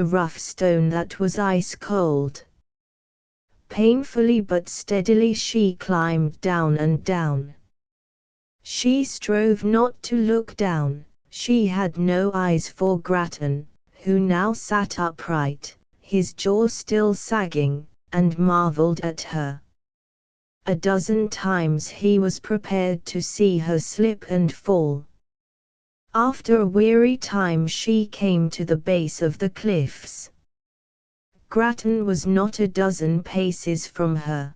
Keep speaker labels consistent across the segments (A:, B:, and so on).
A: a rough stone that was ice cold. Painfully but steadily she climbed down and down. She strove not to look down. She had no eyes for Grattan, who now sat upright, his jaw still sagging, and marveled at her. A dozen times he was prepared to see her slip and fall. After a weary time she came to the base of the cliffs. Grattan was not a dozen paces from her.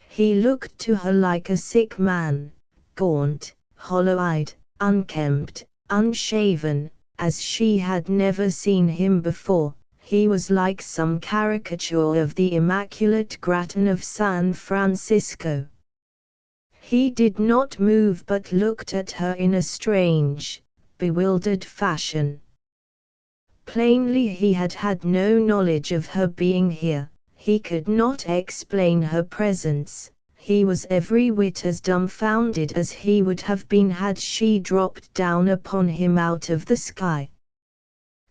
A: He looked to her like a sick man, gaunt, hollow-eyed, unkempt, unshaven, as she had never seen him before. He was like some caricature of the immaculate Grattan of San Francisco. He did not move but looked at her in a strange, bewildered fashion. Plainly he had had no knowledge of her being here. He could not explain her presence. He was every whit as dumbfounded as he would have been had she dropped down upon him out of the sky.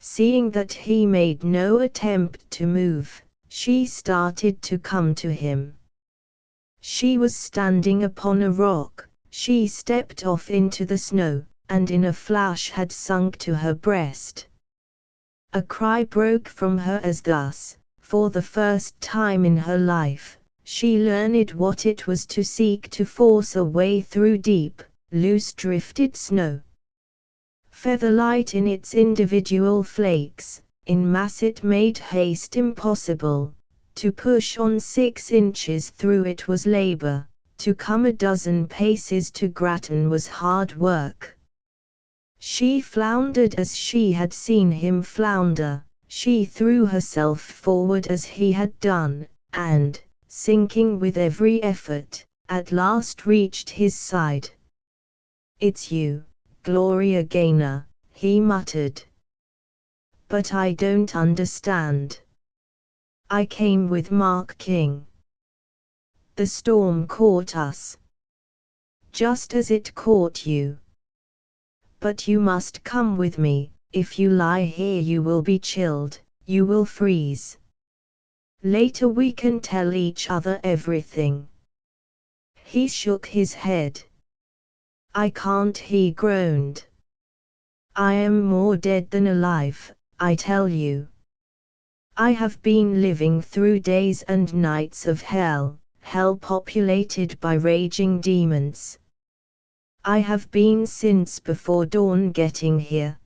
A: Seeing that he made no attempt to move, she started to come to him. She was standing upon a rock. She stepped off into the snow, and in a flash had sunk to her breast. A cry broke from her as thus, for the first time in her life, she learned what it was to seek to force a way through deep, loose drifted snow. Feather-light in its individual flakes, in mass it made haste impossible. To push on 6 inches through it was labor, to come a dozen paces to Grattan was hard work. She floundered as she had seen him flounder. She threw herself forward as he had done, and, sinking with every effort, at last reached his side. "It's you, Gloria Gaynor," he muttered. "But I don't understand. I came with Mark King. The storm caught us. Just as it caught you. But you must come with me. If you lie here you will be chilled, you will freeze. Later we can tell each other everything." He shook his head. "I can't," he groaned. "I am more dead than alive, I tell you. I have been living through days and nights of hell, hell populated by raging demons. I have been since before dawn getting here."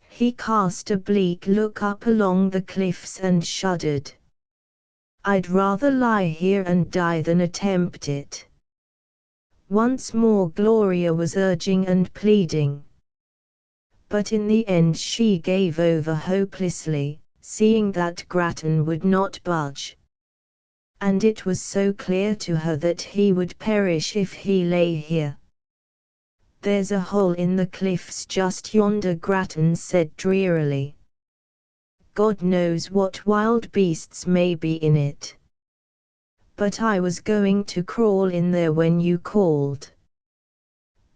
A: He cast a bleak look up along the cliffs and shuddered. "I'd rather lie here and die than attempt it." Once more Gloria was urging and pleading. But in the end she gave over hopelessly, seeing that Grattan would not budge. And it was so clear to her that he would perish if he lay here. "There's a hole in the cliffs just yonder," Grattan said drearily. "God knows what wild beasts may be in it. But I was going to crawl in there when you called."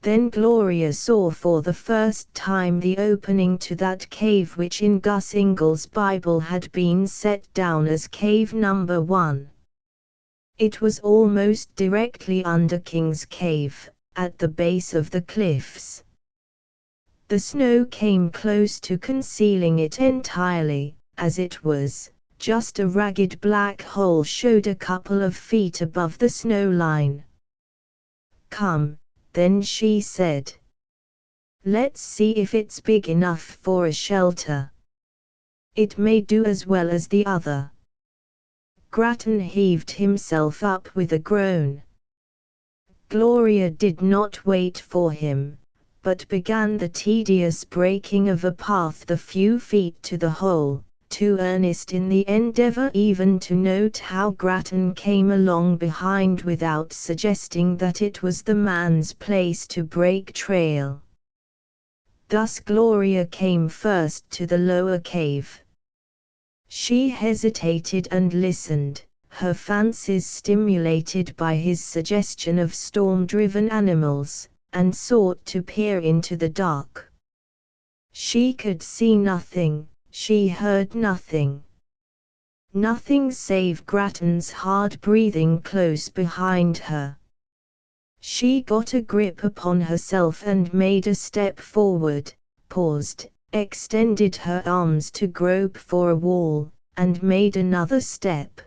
A: Then Gloria saw for the first time the opening to that cave which in Gus Ingall's Bible had been set down as Cave Number 1. It was almost directly under King's Cave, at the base of the cliffs. The snow came close to concealing it entirely, as it was. Just a ragged black hole showed a couple of feet above the snow line. "Come, then," she said. "Let's see if it's big enough for a shelter. It may do as well as the other." Grattan heaved himself up with a groan. Gloria did not wait for him, but began the tedious breaking of a path the few feet to the hole, too earnest in the endeavor even to note how Grattan came along behind without suggesting that it was the man's place to break trail. Thus Gloria came first to the lower cave. She hesitated and listened, her fancies stimulated by his suggestion of storm-driven animals, and sought to peer into the dark. She could see nothing. she heard nothing. Nothing save Grattan's hard breathing close behind her. She got a grip upon herself and made a step forward, paused, extended her arms to grope for a wall, and made another step.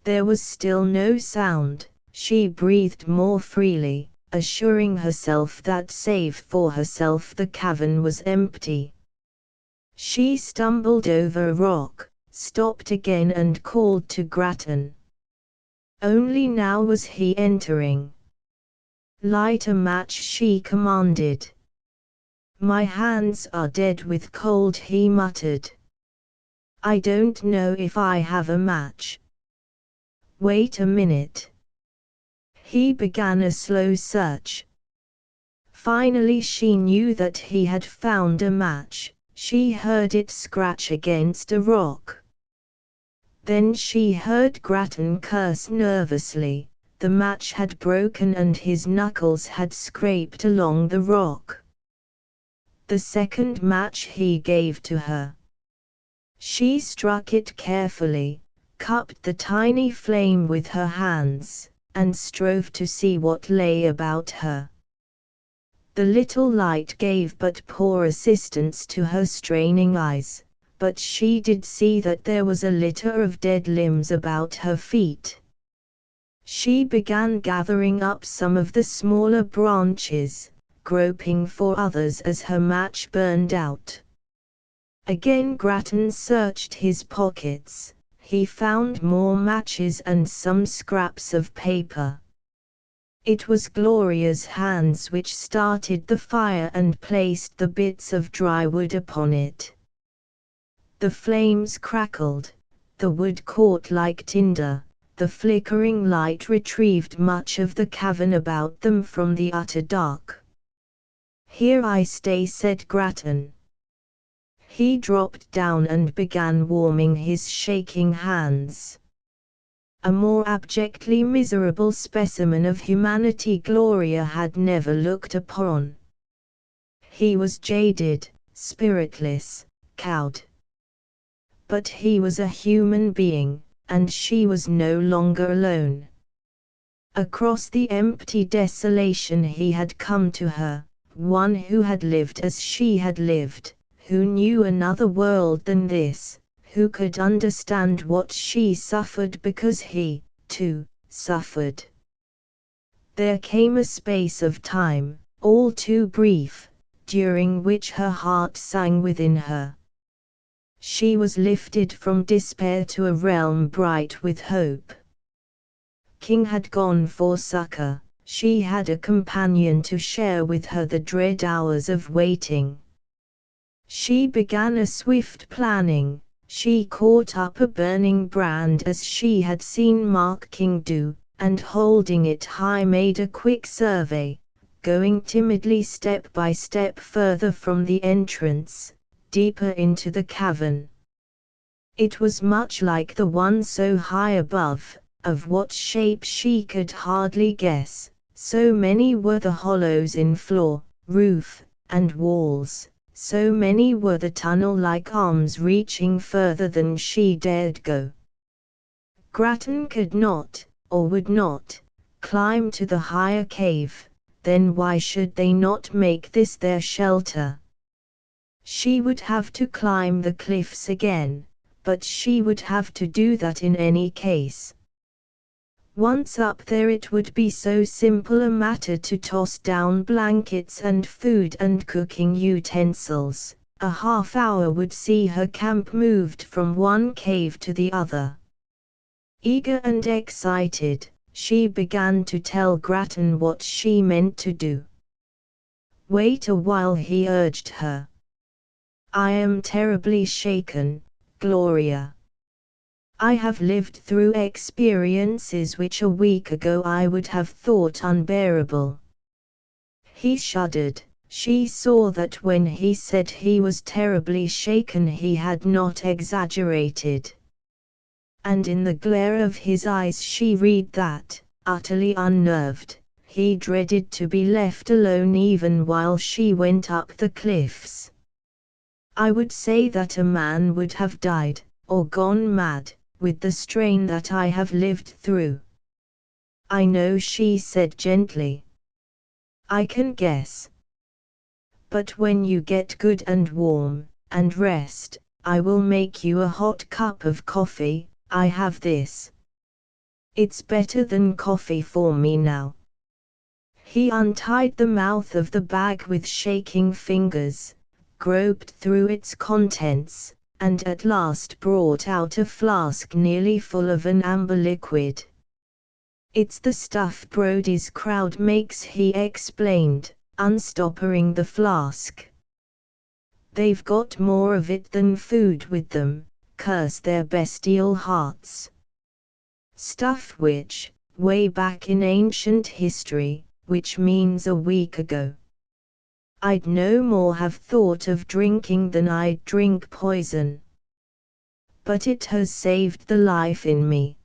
A: There was still no sound. She breathed more freely, assuring herself that save for herself the cavern was empty. She stumbled over a rock, stopped again and called to Grattan. Only now was he entering. "Light a match," she commanded. "My hands are dead with cold," he muttered. "I don't know if I have a match." "Wait a minute." He began a slow search. Finally she knew that he had found a match. She heard it scratch against a rock. Then she heard Grattan curse nervously. The match had broken and his knuckles had scraped along the rock. The second match he gave to her. She struck it carefully, cupped the tiny flame with her hands, and strove to see what lay about her. The little light gave but poor assistance to her straining eyes, but she did see that there was a litter of dead limbs about her feet. She began gathering up some of the smaller branches, groping for others as her match burned out. Again Grattan searched his pockets. He found more matches and some scraps of paper. It was Gloria's hands which started the fire and placed the bits of dry wood upon it. The flames crackled, the wood caught like tinder. The flickering light retrieved much of the cavern about them from the utter dark. "Here I stay," said Grattan. He dropped down and began warming his shaking hands. A more abjectly miserable specimen of humanity Gloria had never looked upon. He was jaded, spiritless, cowed. But he was a human being, and she was no longer alone. Across the empty desolation he had come to her, one who had lived as she had lived, who knew another world than this, who could understand what she suffered because he, too, suffered. There came a space of time, all too brief, during which her heart sang within her. She was lifted from despair to a realm bright with hope. King had gone for succor, she had a companion to share with her the dread hours of waiting. She began a swift planning. She caught up a burning brand as she had seen Mark King do, and holding it high made a quick survey, going timidly step by step further from the entrance, deeper into the cavern. It was much like the one so high above, of what shape she could hardly guess, so many were the hollows in floor, roof, and walls. So many were the tunnel-like arms reaching further than she dared go. Grattan could not, or would not, climb to the higher cave, then why should they not make this their shelter? She would have to climb the cliffs again, but she would have to do that in any case. Once up there it would be so simple a matter to toss down blankets and food and cooking utensils. A half hour would see her camp moved from one cave to the other. Eager and excited, she began to tell Grattan what she meant to do. "Wait a while," he urged her. "I am terribly shaken, Gloria. I have lived through experiences which a week ago I would have thought unbearable." He shuddered. She saw that when he said he was terribly shaken he had not exaggerated. And in the glare of his eyes she read that, utterly unnerved, he dreaded to be left alone even while she went up the cliffs. I would say that a man would have died, or gone mad, with the strain that I have lived through. I know, she said gently. I can guess. But when you get good and warm, and rest, I will make you a hot cup of coffee. I have this. It's better than coffee for me now. He untied the mouth of the bag with shaking fingers, groped through its contents, and at last brought out a flask nearly full of an amber liquid. It's the stuff Brody's crowd makes, he explained, unstoppering the flask. They've got more of it than food with them, curse their bestial hearts. Stuff which, way back in ancient history, which means a week ago, I'd no more have thought of drinking than I'd drink poison. But it has saved the life in me.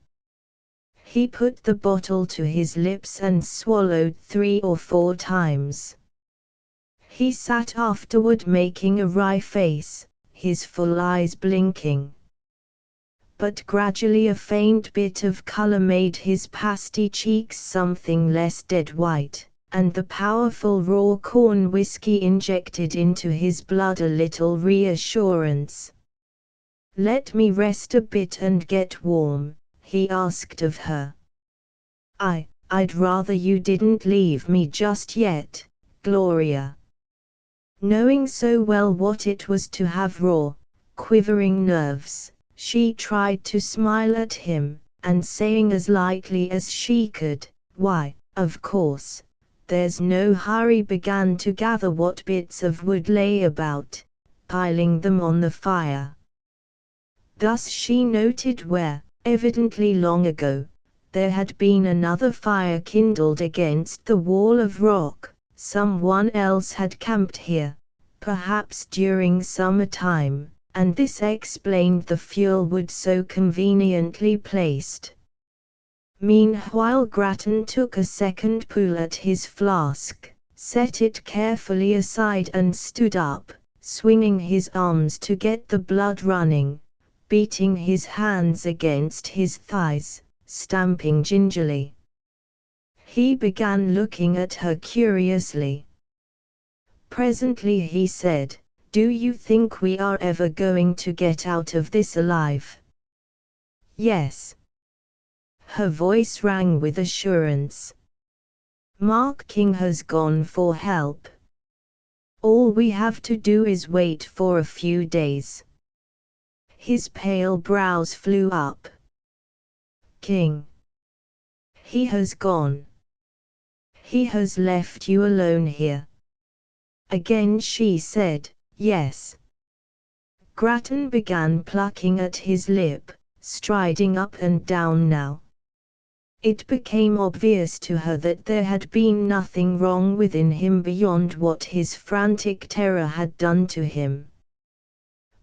A: He put the bottle to his lips and swallowed 3 or 4 times. He sat afterward making a wry face, his full eyes blinking. But gradually a faint bit of color made his pasty cheeks something less dead white, and the powerful raw corn whiskey injected into his blood a little reassurance. Let me rest a bit and get warm, he asked of her. I'd rather you didn't leave me just yet, Gloria. Knowing so well what it was to have raw, quivering nerves, she tried to smile at him, and saying as lightly as she could, "Why, of course, there's no hurry," began to gather what bits of wood lay about, piling them on the fire. Thus she noted where, evidently long ago, there had been another fire kindled against the wall of rock. Someone else had camped here, perhaps during summer time, and this explained the fuel wood so conveniently placed. Meanwhile Grattan took a second pull at his flask, set it carefully aside and stood up, swinging his arms to get the blood running, beating his hands against his thighs, stamping gingerly. He began looking at her curiously. Presently he said, "Do you think we are ever going to get out of this alive?" "Yes." Her voice rang with assurance. "Mark King has gone for help. All we have to do is wait for a few days." His pale brows flew up. "King? He has gone. He has left you alone here?" Again she said, "Yes." Grattan began plucking at his lip, striding up and down now. It became obvious to her that there had been nothing wrong within him beyond what his frantic terror had done to him.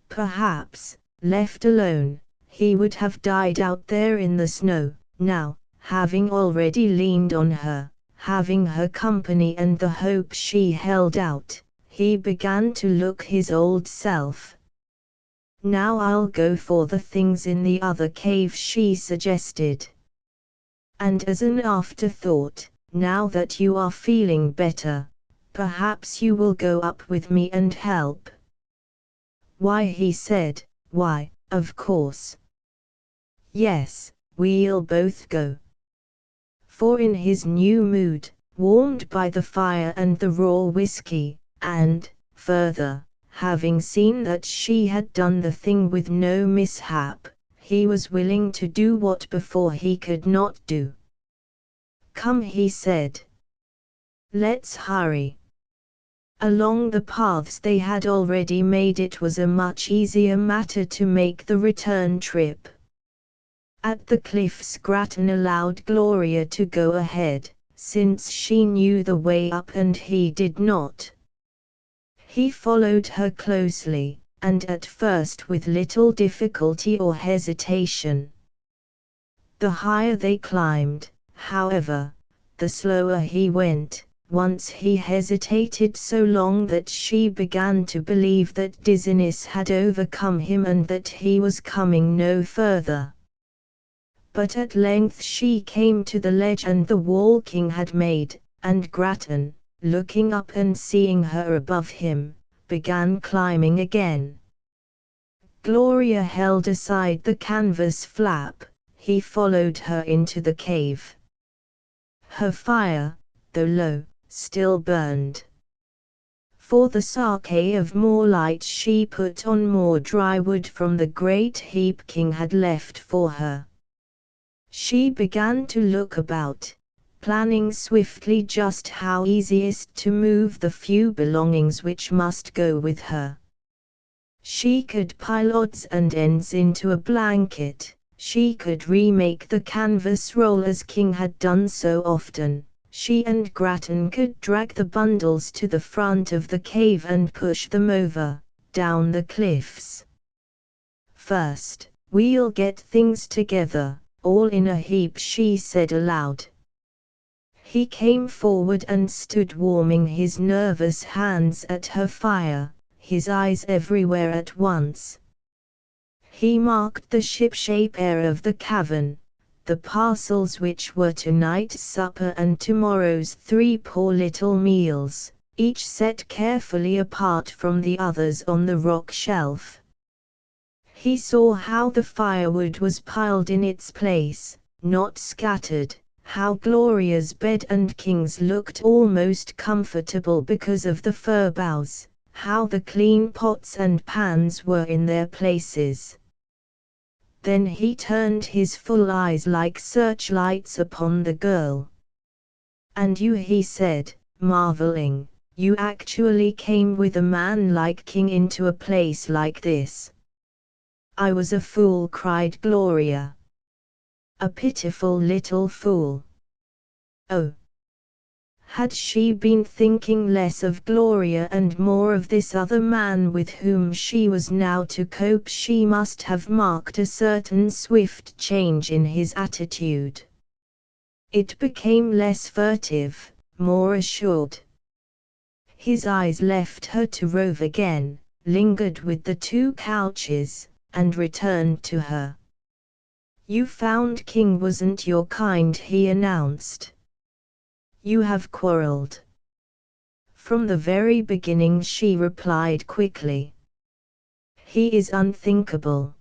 A: Perhaps, left alone, he would have died out there in the snow. Now, having already leaned on her, having her company and the hope she held out, he began to look his old self. "Now I'll go for the things in the other cave," she suggested. "And as an afterthought, now that you are feeling better, perhaps you will go up with me and help." "Why?" he said. "Why, of course. Yes, we'll both go." For in his new mood, warmed by the fire and the raw whiskey, and, further, having seen that she had done the thing with no mishap, he was willing to do what before he could not do. "Come," he said. "Let's hurry." Along the paths they had already made it was a much easier matter to make the return trip. At the cliffs Grattan allowed Gloria to go ahead, since she knew the way up and he did not. He followed her closely, and at first with little difficulty or hesitation. The higher they climbed, however, the slower he went, Once he hesitated so long that she began to believe that dizziness had overcome him and that he was coming no further. But at length she came to the ledge and the wall King had made, and Grattan, looking up and seeing her above him, began climbing again. Gloria held aside the canvas flap. He followed her into the cave. Her fire, though low, still burned. For the sake of more light she put on more dry wood from the great heap King had left for her. She began to look about, planning swiftly just how easiest to move the few belongings which must go with her. She could pile odds and ends into a blanket. She could remake the canvas roll as King had done so often. She and Grattan could drag the bundles to the front of the cave and push them over, down the cliffs. First, we'll get things together, all in a heap, she said aloud. He came forward and stood warming his nervous hands at her fire, his eyes everywhere at once. He marked the ship-shape air of the cavern, the parcels which were tonight's supper and tomorrow's 3 poor little meals, each set carefully apart from the others on the rock shelf. He saw how the firewood was piled in its place, not scattered, how Gloria's bed and King's looked almost comfortable because of the fir boughs, how the clean pots and pans were in their places. Then he turned his full eyes like searchlights upon the girl. "And you," he said, marveling, "you actually came with a man like King into a place like this?" "I was a fool," cried Gloria. "A pitiful little fool." Oh! Had she been thinking less of Gloria and more of this other man with whom she was now to cope, she must have marked a certain swift change in his attitude. It became less furtive, more assured. His eyes left her to rove again, lingered with the 2 couches, and returned to her. "You found King wasn't your kind," he announced. "You have quarreled." "From the very beginning," she replied quickly. "He is unthinkable.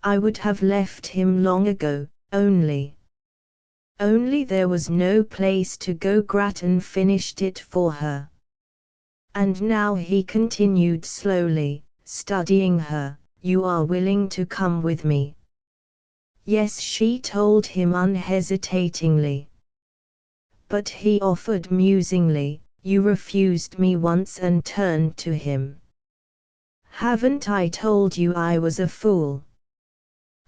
A: I would have left him long ago, only there was no place to go." Grattan finished it for her. "And now," he continued slowly, studying her, "you are willing to come with me?" "Yes," she told him unhesitatingly. But he offered musingly, "You refused me once," and turned to him. "Haven't I told you I was a fool?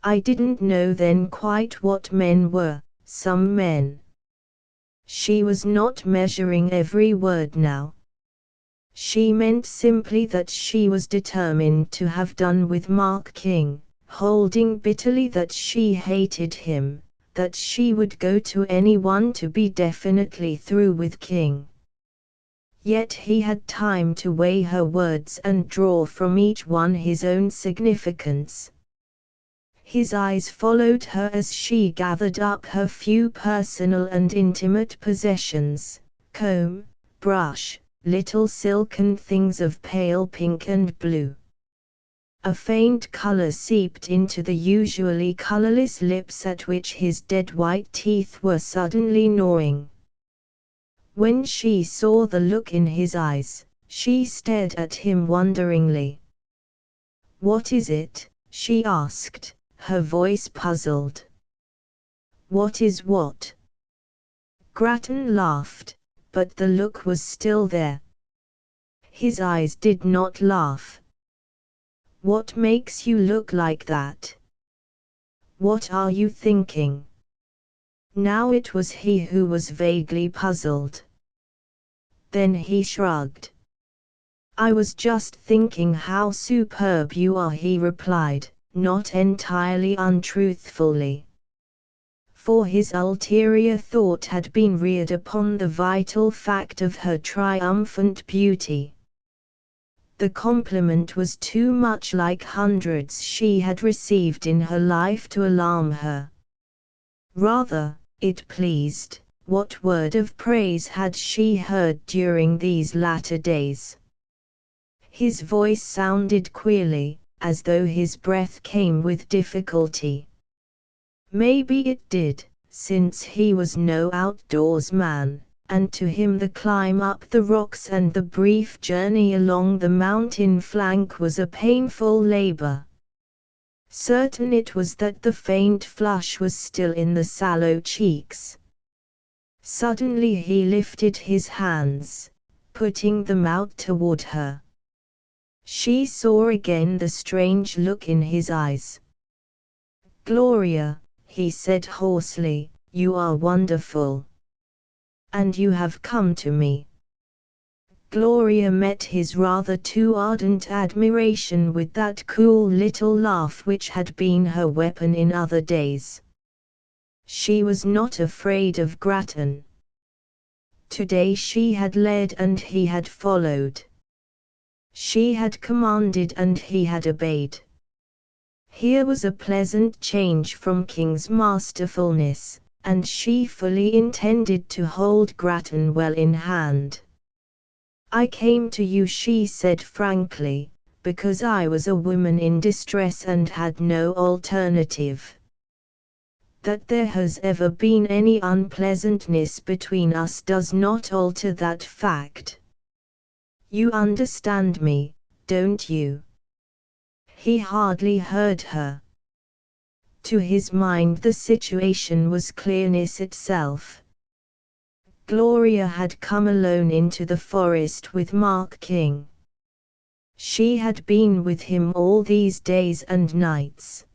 A: I didn't know then quite what men were, some men." She was not measuring every word now. She meant simply that she was determined to have done with Mark King, holding bitterly that she hated him, that she would go to anyone to be definitely through with King. Yet he had time to weigh her words and draw from each one his own significance. His eyes followed her as she gathered up her few personal and intimate possessions, comb, brush, little silken things of pale pink and blue. A faint color seeped into the usually colorless lips at which his dead white teeth were suddenly gnawing. When she saw the look in his eyes, she stared at him wonderingly. "What is it?" she asked, her voice puzzled. "What is what?" Grattan laughed, but the look was still there. His eyes did not laugh. "What makes you look like that? What are you thinking?" Now it was he who was vaguely puzzled. Then he shrugged. "I was just thinking how superb you are," he replied, not entirely untruthfully. for his ulterior thought had been reared upon the vital fact of her triumphant beauty. The compliment was too much like hundreds she had received in her life to alarm her. Rather, it pleased. What word of praise had she heard during these latter days? His voice sounded queerly, as though his breath came with difficulty. Maybe it did, since he was no outdoors man, and to him the climb up the rocks and the brief journey along the mountain flank was a painful labor. Certain it was that the faint flush was still in the sallow cheeks. Suddenly he lifted his hands, putting them out toward her. She saw again the strange look in his eyes. "Gloria," he said hoarsely, "you are wonderful. And you have come to me." Gloria met his rather too ardent admiration with that cool little laugh which had been her weapon in other days. She was not afraid of Grattan. Today she had led and he had followed. She had commanded and he had obeyed. Here was a pleasant change from King's masterfulness, and she fully intended to hold Grattan well in hand. "I came to you," she said frankly, "because I was a woman in distress and had no alternative. That there has ever been any unpleasantness between us does not alter that fact. You understand me, don't you?" He hardly heard her. To his mind the situation was clearness itself. Gloria had come alone into the forest with Mark King. She had been with him all these days and nights.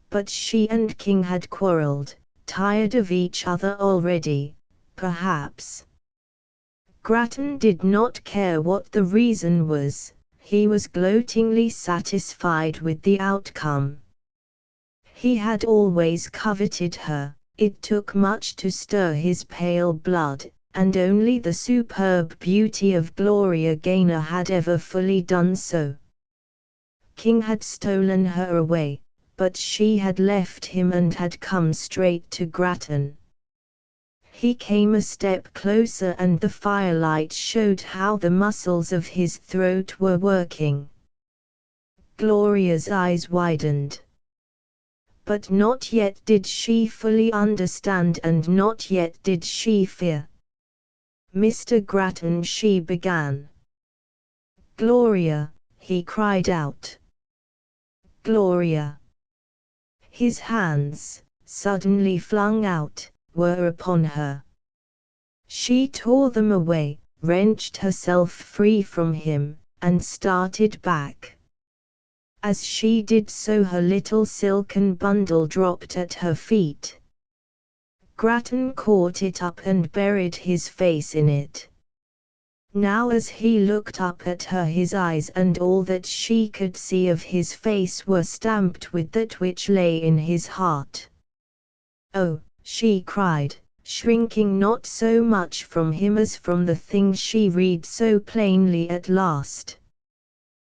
A: But she and King had quarreled, tired of each other already, perhaps. Grattan did not care what the reason was, he was gloatingly satisfied with the outcome. He had always coveted her. It took much to stir his pale blood, and only the superb beauty of Gloria Gaynor had ever fully done so. King had stolen her away, but she had left him and had come straight to Grattan. He came a step closer and the firelight showed how the muscles of his throat were working. Gloria's eyes widened. But not yet did she fully understand and not yet did she fear. "Mr. Grattan," she began. "Gloria," he cried out. "Gloria." His hands, suddenly flung out, were upon her. She tore them away, wrenched herself free from him, and started back. As she did so her little silken bundle dropped at her feet. Grattan caught it up and buried his face in it. Now as he looked up at her his eyes and all that she could see of his face were stamped with that which lay in his heart. "Oh," she cried, shrinking not so much from him as from the thing she read so plainly at last.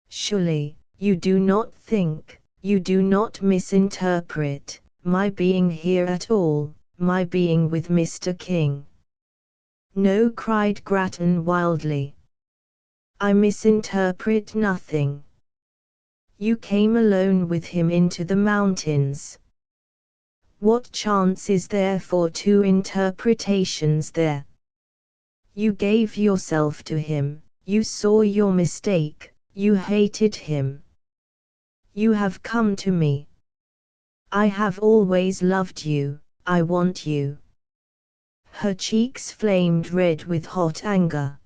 A: "Surely, you do not think, you do not misinterpret, my being here at all, my being with Mr. King?" "No," cried Grattan wildly. "I misinterpret nothing. You came alone with him into the mountains. What chance is there for two interpretations there? You gave yourself to him, you saw your mistake, you hated him. You have come to me. I have always loved you, I want you." Her cheeks flamed red with hot anger.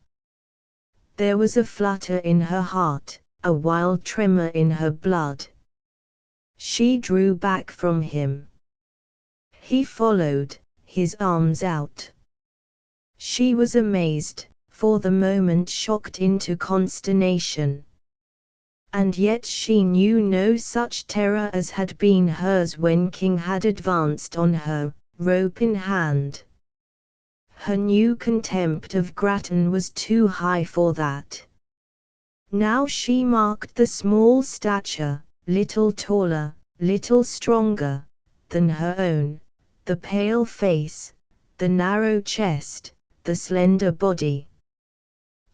A: There was a flutter in her heart, a wild tremor in her blood. She drew back from him. He followed, his arms out. She was amazed, for the moment shocked into consternation. And yet she knew no such terror as had been hers when King had advanced on her, rope in hand. Her new contempt of Grattan was too high for that. Now she marked the small stature, little taller, little stronger, than her own, the pale face, the narrow chest, the slender body.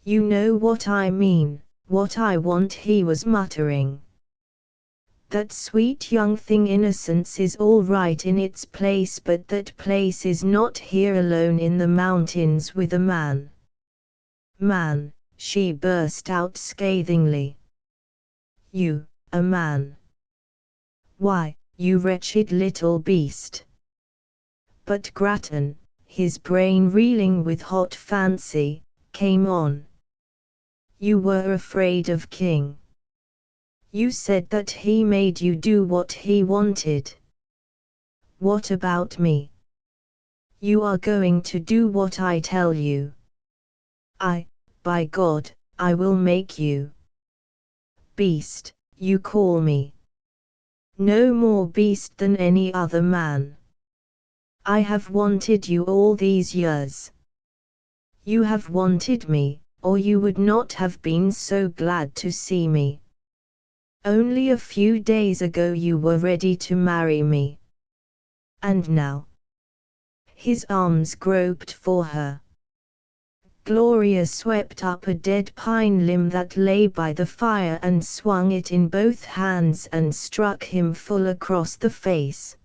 A: "You know what I mean, what I want," he was muttering. "That sweet young thing innocence is all right in its place, but that place is not here alone in the mountains with a man." "Man!" she burst out scathingly. "You, a man? Why, you wretched little beast!" But Grattan, his brain reeling with hot fancy, came on. "You were afraid of King. You said that he made you do what he wanted. What about me? You are going to do what I tell you. By God, I will make you. Beast, you call me. No more beast than any other man. I have wanted you all these years. You have wanted me, or you would not have been so glad to see me. Only a few days ago you were ready to marry me. And now?" His arms groped for her. Gloria swept up a dead pine limb that lay by the fire and swung it in both hands and struck him full across the face.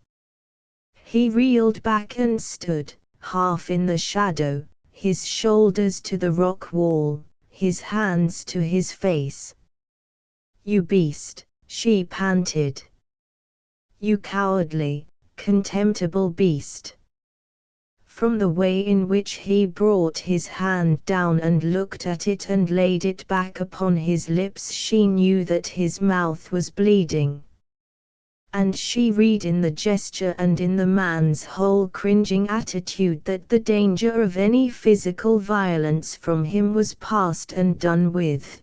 A: He reeled back and stood, half in the shadow, his shoulders to the rock wall, his hands to his face. "You beast," she panted. "You cowardly, contemptible beast." From the way in which he brought his hand down and looked at it and laid it back upon his lips, she knew that his mouth was bleeding. And she read in the gesture and in the man's whole cringing attitude that the danger of any physical violence from him was past and done with.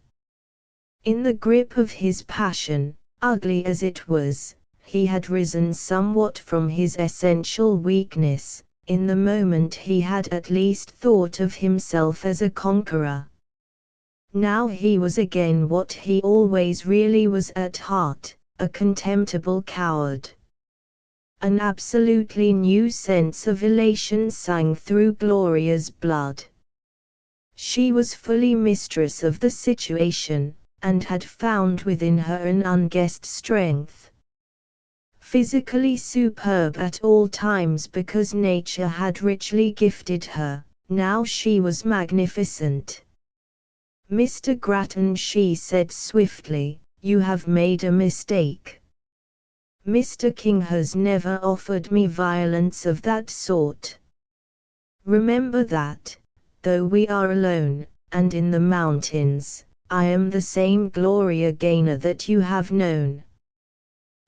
A: In the grip of his passion, ugly as it was, he had risen somewhat from his essential weakness. In the moment he had at least thought of himself as a conqueror. Now he was again what he always really was at heart, a contemptible coward. An absolutely new sense of elation sang through Gloria's blood. She was fully mistress of the situation, and had found within her an unguessed strength. Physically superb at all times because nature had richly gifted her, now she was magnificent. "Mr. Grattan," she said swiftly, "you have made a mistake. Mr. King has never offered me violence of that sort. Remember that, though we are alone, and in the mountains, I am the same Gloria Gaynor that you have known.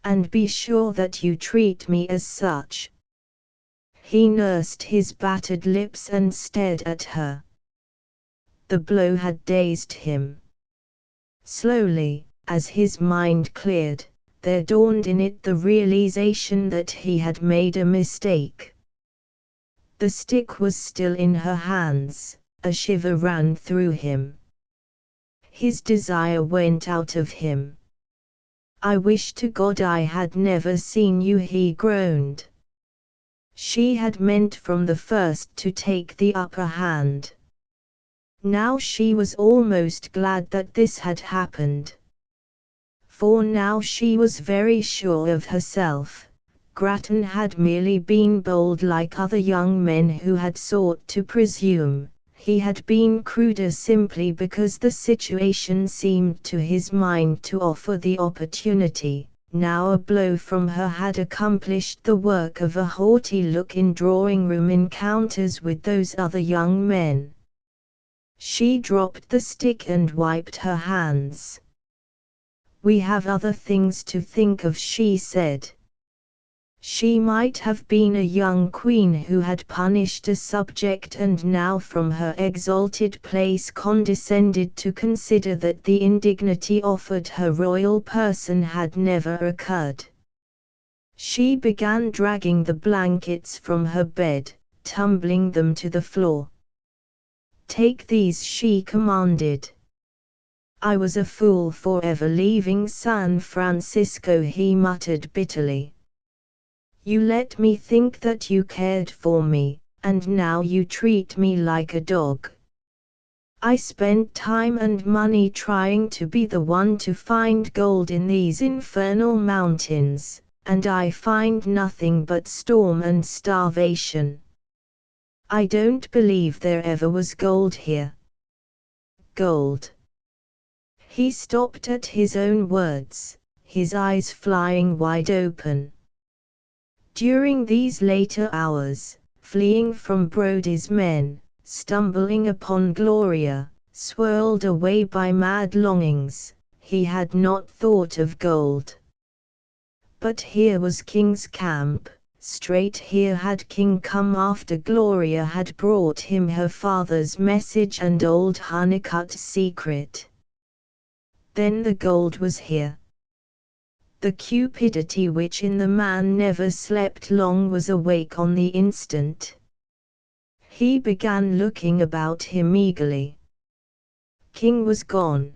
A: And be sure that you treat me as such." He nursed his battered lips and stared at her. The blow had dazed him. Slowly, as his mind cleared, there dawned in it the realization that he had made a mistake. The stick was still in her hands, a shiver ran through him. His desire went out of him. "I wish to God I had never seen you," he groaned. She had meant from the first to take the upper hand. Now she was almost glad that this had happened. For now she was very sure of herself. Grattan had merely been bold like other young men who had sought to presume. He had been cruder simply because the situation seemed to his mind to offer the opportunity. Now a blow from her had accomplished the work of a haughty look in drawing-room encounters with those other young men. She dropped the stick and wiped her hands. "We have other things to think of," she said. She might have been a young queen who had punished a subject and now from her exalted place condescended to consider that the indignity offered her royal person had never occurred. She began dragging the blankets from her bed, tumbling them to the floor. "Take these," she commanded. "I was a fool for ever leaving San Francisco," he muttered bitterly. "You let me think that you cared for me, and now you treat me like a dog. I spent time and money trying to be the one to find gold in these infernal mountains, and I find nothing but storm and starvation. I don't believe there ever was gold here." Gold. He stopped at his own words, his eyes flying wide open. During these later hours, fleeing from Brody's men, stumbling upon Gloria, swirled away by mad longings, he had not thought of gold. But here was King's camp, straight here had King come after Gloria had brought him her father's message and old Honeycutt's secret. Then the gold was here. The cupidity which in the man never slept long was awake on the instant. He began looking about him eagerly. King was gone.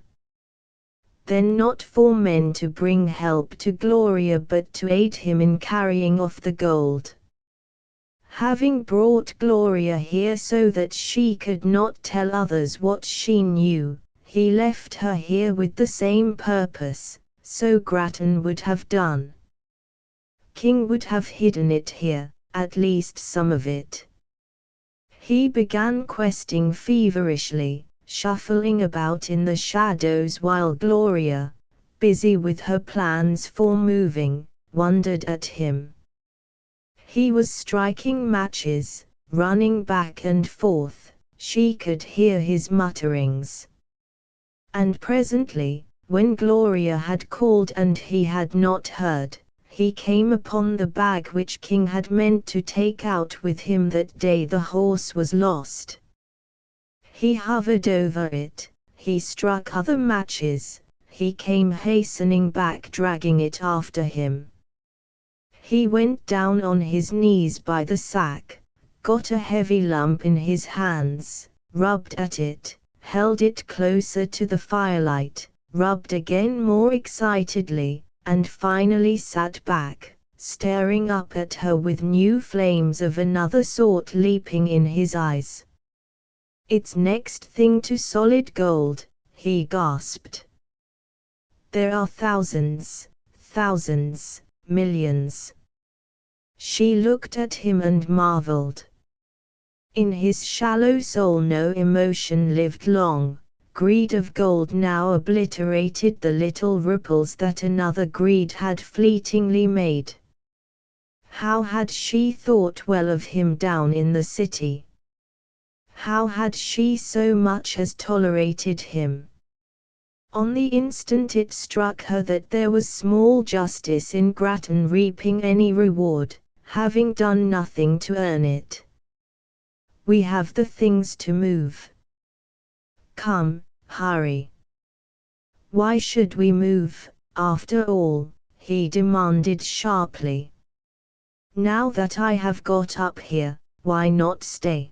A: Then not for men to bring help to Gloria but to aid him in carrying off the gold. Having brought Gloria here so that she could not tell others what she knew, he left her here with the same purpose, so Grattan would have done. King would have hidden it here, at least some of it. He began questing feverishly, shuffling about in the shadows while Gloria, busy with her plans for moving, wondered at him. He was striking matches, running back and forth, she could hear his mutterings. And presently, when Gloria had called and he had not heard, he came upon the bag which King had meant to take out with him that day the horse was lost. He hovered over it, he struck other matches, he came hastening back dragging it after him. He went down on his knees by the sack, got a heavy lump in his hands, rubbed at it, held it closer to the firelight, rubbed again more excitedly, and finally sat back, staring up at her with new flames of another sort leaping in his eyes. "It's next thing to solid gold," he gasped. "There are thousands, thousands, millions." She looked at him and marveled. In his shallow soul no emotion lived long. Greed of gold now obliterated the little ripples that another greed had fleetingly made. How had she thought well of him down in the city? How had she so much as tolerated him? On the instant it struck her that there was small justice in Grattan reaping any reward, having done nothing to earn it. "We have the things to move. Come, hurry." "Why should we move, after all?" he demanded sharply. "Now that I have got up here, why not stay?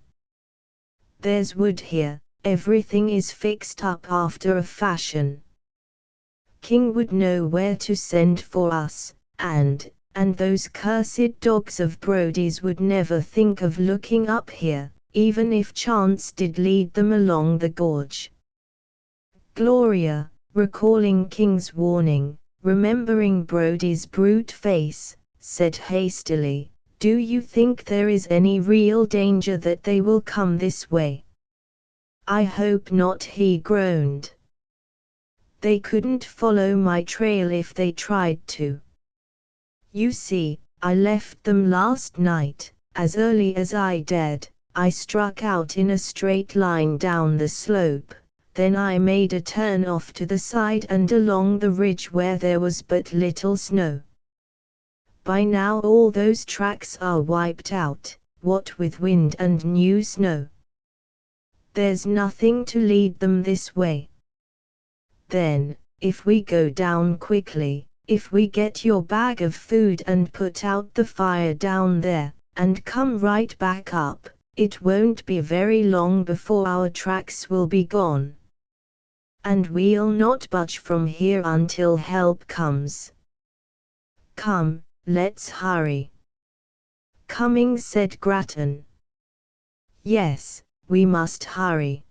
A: There's wood here, everything is fixed up after a fashion. King would know where to send for us, and those cursed dogs of Brody's would never think of looking up here, even if chance did lead them along the gorge." Gloria, recalling King's warning, remembering Brody's brute face, said hastily, "Do you think there is any real danger that they will come this way?" "I hope not," he groaned. "They couldn't follow my trail if they tried to. You see, I left them last night, as early as I dared. I struck out in a straight line down the slope, then I made a turn off to the side and along the ridge where there was but little snow. By now all those tracks are wiped out, what with wind and new snow. There's nothing to lead them this way. Then, if we go down quickly, if we get your bag of food and put out the fire down there, and come right back up, it won't be very long before our tracks will be gone. And we'll not budge from here until help comes. Come, let's hurry. Coming, said Grattan. Yes, we must hurry.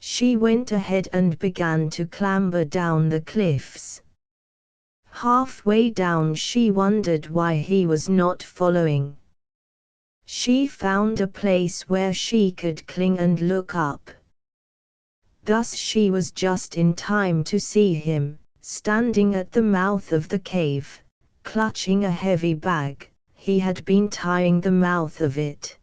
A: She went ahead and began to clamber down the cliffs. Halfway down she wondered why he was not following. She found a place where she could cling and look up. Thus she was just in time to see him, standing at the mouth of the cave, clutching a heavy bag. He had been tying the mouth of it.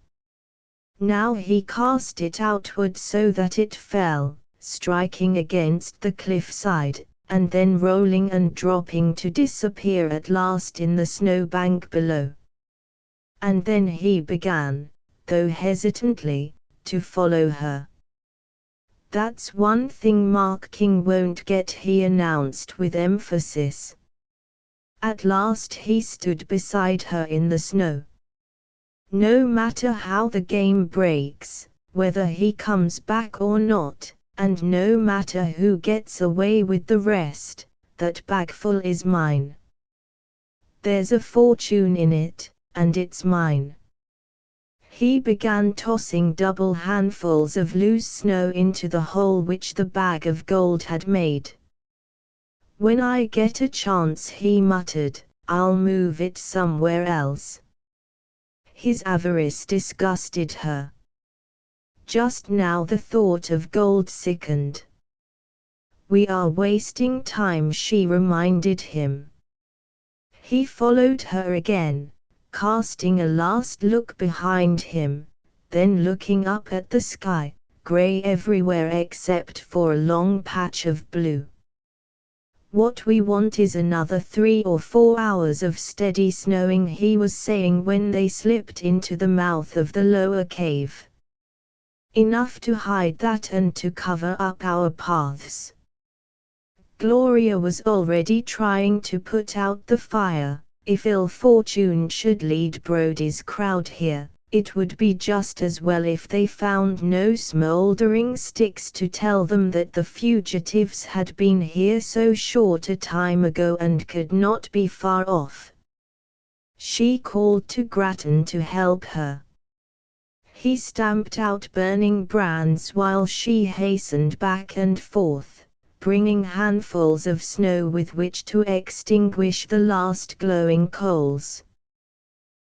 A: Now he cast it outward so that it fell, striking against the cliffside, and then rolling and dropping to disappear at last in the snowbank below. And then he began, though hesitantly, to follow her. That's one thing Mark King won't get, he announced with emphasis. At last he stood beside her in the snow. No matter how the game breaks, whether he comes back or not, and no matter who gets away with the rest, that bagful is mine. There's a fortune in it, and it's mine. He began tossing double handfuls of loose snow into the hole which the bag of gold had made. When I get a chance, he muttered, I'll move it somewhere else. His avarice disgusted her. Just now the thought of gold sickened. We are wasting time, she reminded him. He followed her again, casting a last look behind him, then looking up at the sky, grey everywhere except for a long patch of blue. What we want is another 3 or 4 hours of steady snowing, he was saying when they slipped into the mouth of the lower cave. Enough to hide that and to cover up our paths. Gloria was already trying to put out the fire. If ill fortune should lead Brody's crowd here, it would be just as well if they found no smouldering sticks to tell them that the fugitives had been here so short a time ago and could not be far off. She called to Grattan to help her. He stamped out burning brands while she hastened back and forth, bringing handfuls of snow with which to extinguish the last glowing coals.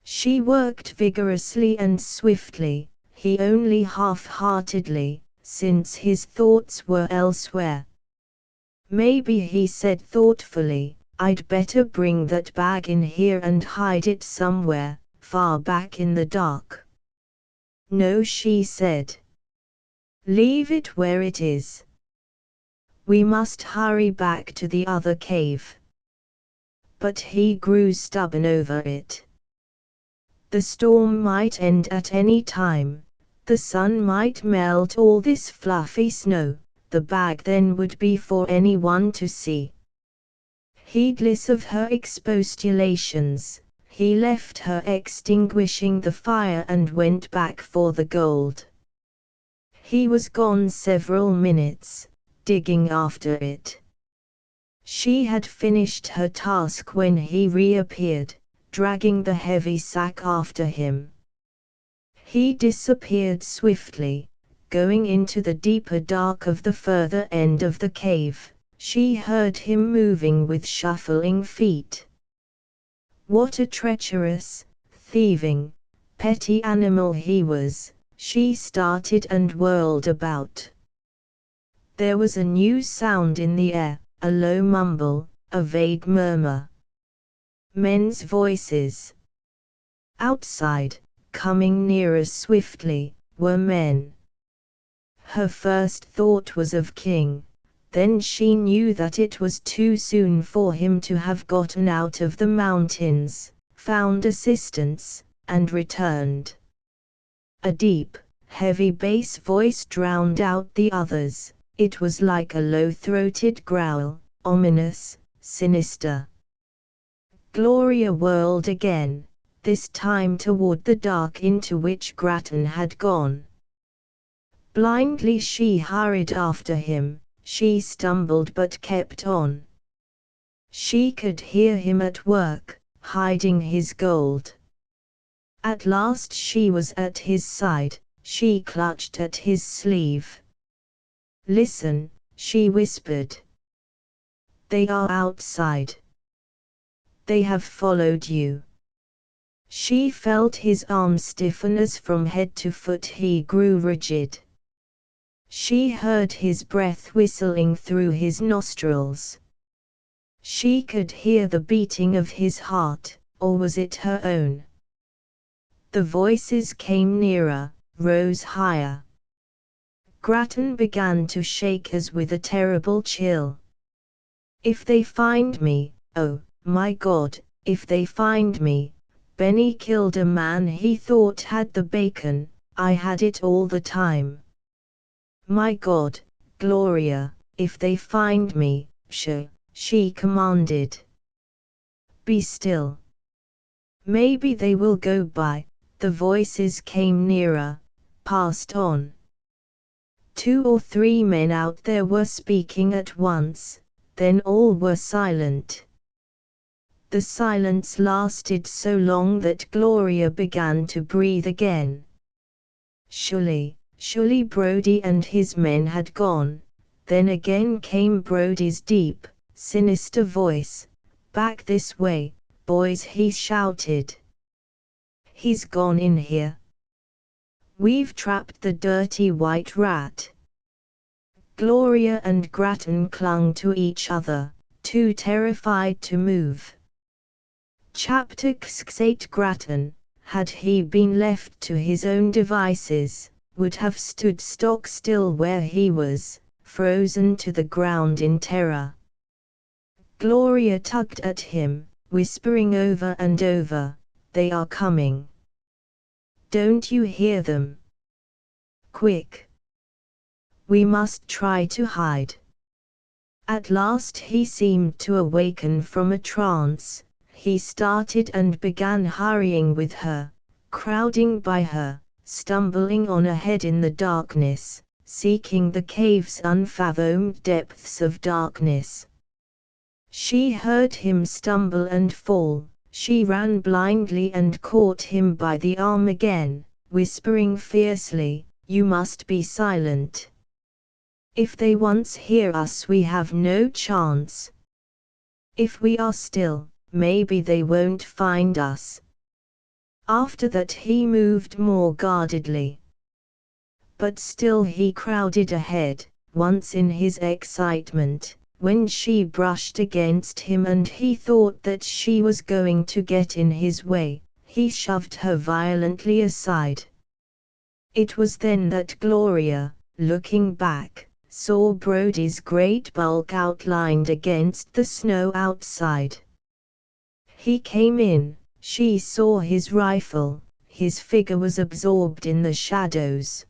A: She worked vigorously and swiftly, he only half-heartedly, since his thoughts were elsewhere. Maybe, he said thoughtfully, I'd better bring that bag in here and hide it somewhere, far back in the dark. No, she said. Leave it where it is. We must hurry back to the other cave. But he grew stubborn over it. The storm might end at any time, the sun might melt all this fluffy snow, the bag then would be for anyone to see. Heedless of her expostulations, he left her extinguishing the fire and went back for the gold. He was gone several minutes, digging after it. She had finished her task when he reappeared, dragging the heavy sack after him. He disappeared swiftly, going into the deeper dark of the further end of the cave. She heard him moving with shuffling feet. What a treacherous, thieving, petty animal he was, she started and whirled about. There was a new sound in the air, a low mumble, a vague murmur. Men's voices. Outside, coming nearer swiftly, were men. Her first thought was of King, then she knew that it was too soon for him to have gotten out of the mountains, found assistance, and returned. A deep, heavy bass voice drowned out the others. It was like a low-throated growl, ominous, sinister. Gloria whirled again, this time toward the dark into which Grattan had gone. Blindly she hurried after him, she stumbled but kept on. She could hear him at work, hiding his gold. At last she was at his side, she clutched at his sleeve. "Listen," she whispered. "They are outside. They have followed you." She felt his arm stiffen as from head to foot he grew rigid. She heard his breath whistling through his nostrils. She could hear the beating of his heart, or was it her own? The voices came nearer, rose higher. Grattan began to shake as with a terrible chill. "If they find me, oh, my God, if they find me, Benny killed a man he thought had the bacon, I had it all the time. My God, Gloria, if they find me, she commanded. Be still. Maybe they will go by." The voices came nearer, passed on. 2 or 3 men out there were speaking at once, then all were silent. The silence lasted so long that Gloria began to breathe again. Surely Brodie and his men had gone. Then again came Brodie's deep, sinister voice. "Back this way, boys," he shouted. "He's gone in here. We've trapped the dirty white rat." Gloria and Grattan clung to each other, too terrified to move. Chapter 8. Grattan, had he been left to his own devices, would have stood stock still where he was, frozen to the ground in terror. Gloria tugged at him, whispering over and over, "They are coming. Don't you hear them? Quick! We must try to hide." At last he seemed to awaken from a trance. He started and began hurrying with her, crowding by her, stumbling on ahead in the darkness, seeking the cave's unfathomed depths of darkness. She heard him stumble and fall. She ran blindly and caught him by the arm again, whispering fiercely, "You must be silent. If they once hear us we have no chance. If we are still, maybe they won't find us." After that he moved more guardedly. But still he crowded ahead. Once in his excitement, when she brushed against him and he thought that she was going to get in his way, he shoved her violently aside. It was then that Gloria, looking back, saw Brodie's great bulk outlined against the snow outside. He came in, she saw his rifle, his figure was absorbed in the shadows.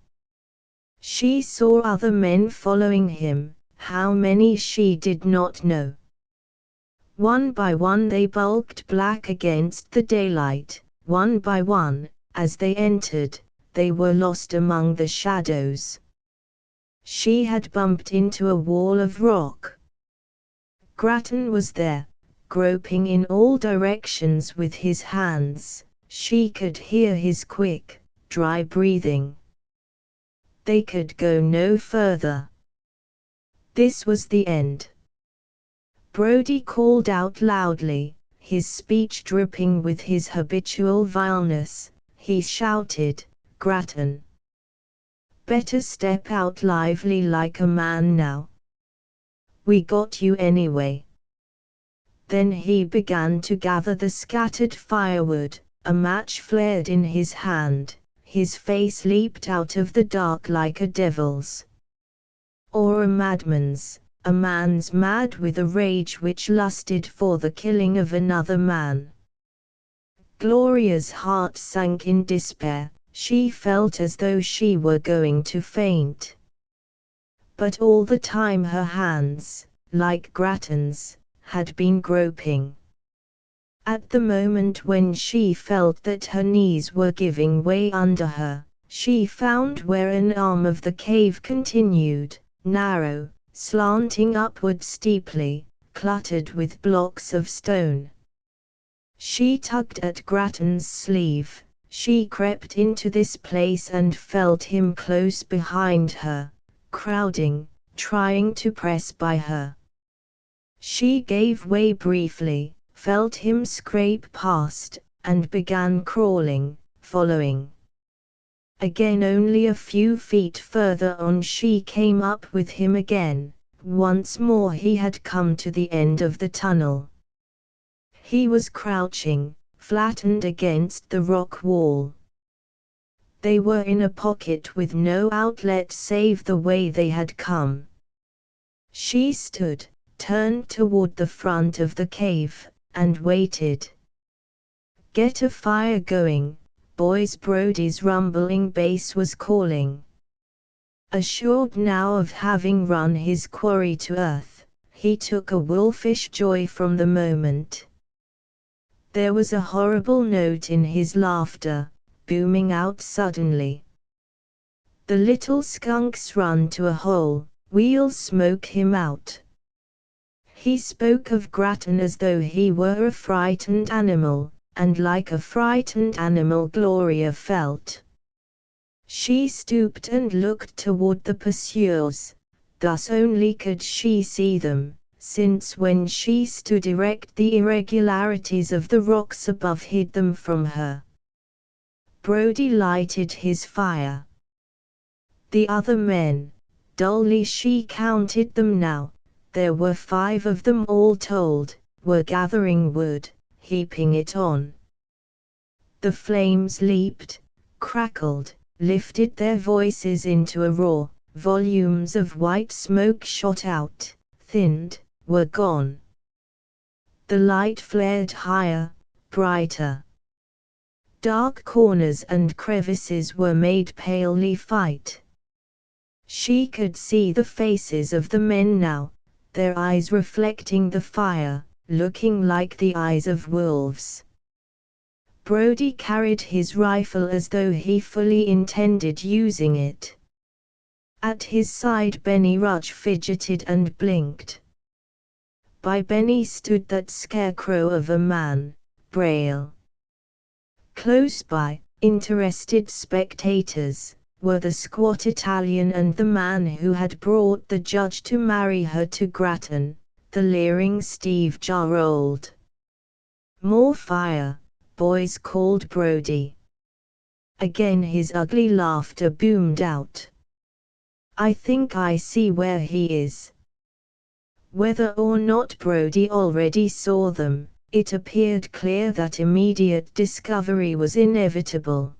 A: She saw other men following him, how many she did not know. One by one they bulked black against the daylight, one by one, as they entered, they were lost among the shadows. She had bumped into a wall of rock. Grattan was there, groping in all directions with his hands. She could hear his quick, dry breathing. They could go no further. This was the end. Brodie called out loudly, his speech dripping with his habitual vileness. He shouted, "Grattan! Better step out lively like a man now. We got you anyway." Then he began to gather the scattered firewood. A match flared in his hand, his face leaped out of the dark like a devil's. Or a madman's, a man's mad with a rage which lusted for the killing of another man. Gloria's heart sank in despair, she felt as though she were going to faint. But all the time her hands, like Grattan's, had been groping. At the moment when she felt that her knees were giving way under her, she found where an arm of the cave continued, narrow, slanting upward steeply, cluttered with blocks of stone. She tugged at Grattan's sleeve. She crept into this place and felt him close behind her, crowding, trying to press by her. She gave way briefly, felt him scrape past, and began crawling, following. Again only a few feet further on she came up with him again. Once more he had come to the end of the tunnel. He was crouching, flattened against the rock wall. They were in a pocket with no outlet save the way they had come. She stood, turned toward the front of the cave, and waited. "Get a fire going, boys," Brody's rumbling bass was calling. Assured now of having run his quarry to earth, he took a wolfish joy from the moment. There was a horrible note in his laughter, booming out suddenly. "The little skunks run to a hole, we'll smoke him out." He spoke of Grattan as though he were a frightened animal, and like a frightened animal Gloria felt. She stooped and looked toward the pursuers, thus only could she see them, since when she stood erect the irregularities of the rocks above hid them from her. Brody lighted his fire. The other men, dully she counted them now, there were 5 of them all told, were gathering wood, heaping it on. The flames leaped, crackled, lifted their voices into a roar, volumes of white smoke shot out, thinned, were gone. The light flared higher, brighter. Dark corners and crevices were made palely white. She could see the faces of the men now, their eyes reflecting the fire, looking like the eyes of wolves. Brody carried his rifle as though he fully intended using it. At his side Benny Rudge fidgeted and blinked. By Benny stood that scarecrow of a man, Braille. Close by, interested spectators, were the squat Italian and the man who had brought the judge to marry her to Grattan, the leering Steve Jarrold. "More fire, boys," called Brody. Again his ugly laughter boomed out. "I think I see where he is." Whether or not Brody already saw them, it appeared clear that immediate discovery was inevitable.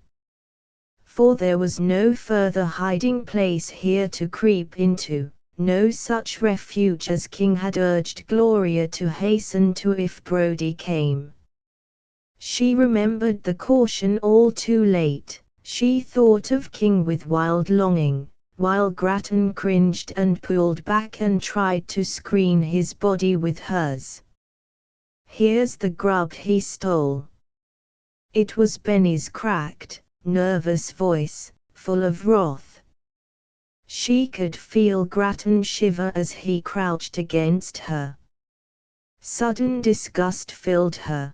A: For there was no further hiding place here to creep into, no such refuge as King had urged Gloria to hasten to if Brody came. She remembered the caution all too late. She thought of King with wild longing, while Grattan cringed and pulled back and tried to screen his body with hers. "Here's the grub he stole." It was Benny's cracked, nervous voice, full of wrath. She could feel Grattan shiver as he crouched against her. Sudden disgust filled her.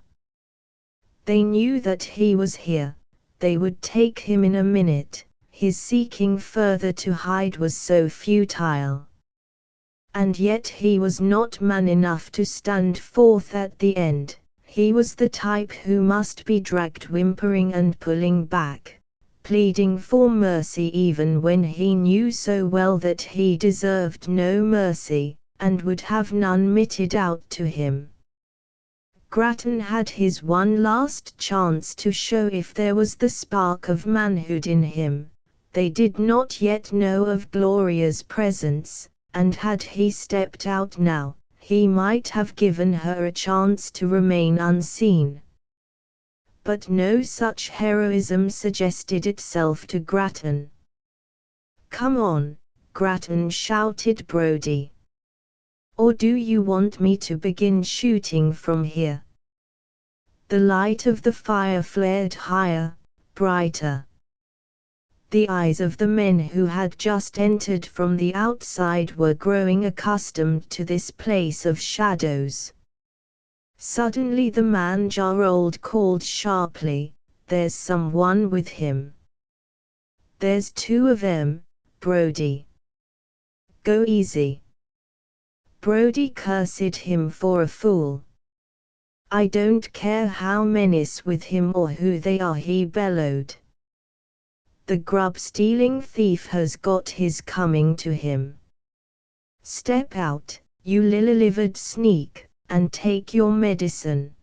A: They knew that he was here, they would take him in a minute, his seeking further to hide was so futile. And yet he was not man enough to stand forth at the end. He was the type who must be dragged whimpering and pulling back, pleading for mercy even when he knew so well that he deserved no mercy, and would have none meted out to him. Grattan had his one last chance to show if there was the spark of manhood in him. They did not yet know of Gloria's presence, and had he stepped out now, he might have given her a chance to remain unseen. But no such heroism suggested itself to Grattan. "Come on," Grattan shouted Brody. "Or do you want me to begin shooting from here?" The light of the fire flared higher, brighter. The eyes of the men who had just entered from the outside were growing accustomed to this place of shadows. Suddenly the man Gerald called sharply, "There's someone with him." "There's two of 'em, Brody." "Go easy." Brody cursed him for a fool. "I don't care how many's with him or who they are," he bellowed. "The grub-stealing thief has got his coming to him. Step out, you lily-livered sneak, and take your medicine."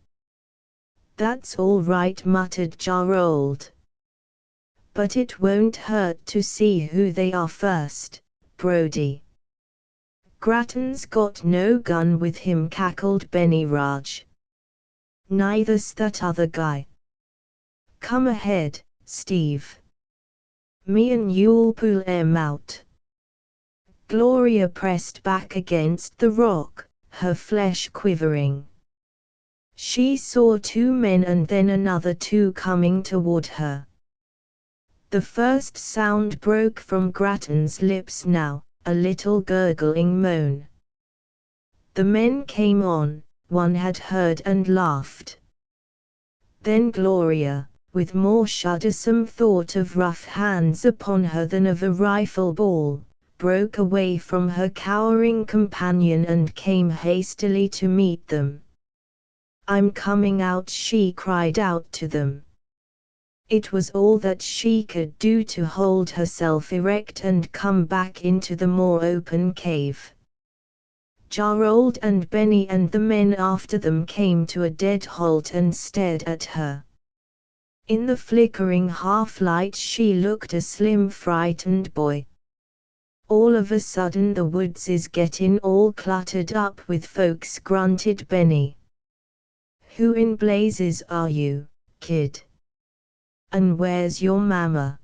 A: "That's all right," muttered Gerald. "But it won't hurt to see who they are first, Brody." "Grattan's got no gun with him," cackled Benny Raj. "Neither's that other guy. Come ahead, Steve. Me and you'll pull 'em out." Gloria pressed back against the rock, her flesh quivering. She saw two men and then another two coming toward her. The first sound broke from Grattan's lips now, a little gurgling moan. The men came on, one had heard and laughed. Then Gloria, with more shuddersome thought of rough hands upon her than of a rifle ball, broke away from her cowering companion and came hastily to meet them. "I'm coming out," she cried out to them. It was all that she could do to hold herself erect and come back into the more open cave. Gerald and Benny and the men after them came to a dead halt and stared at her. In the flickering half-light she looked a slim frightened boy. "All of a sudden the woods is gettin' all cluttered up with folks," grunted Benny. "Who in blazes are you, kid? And where's your mama?"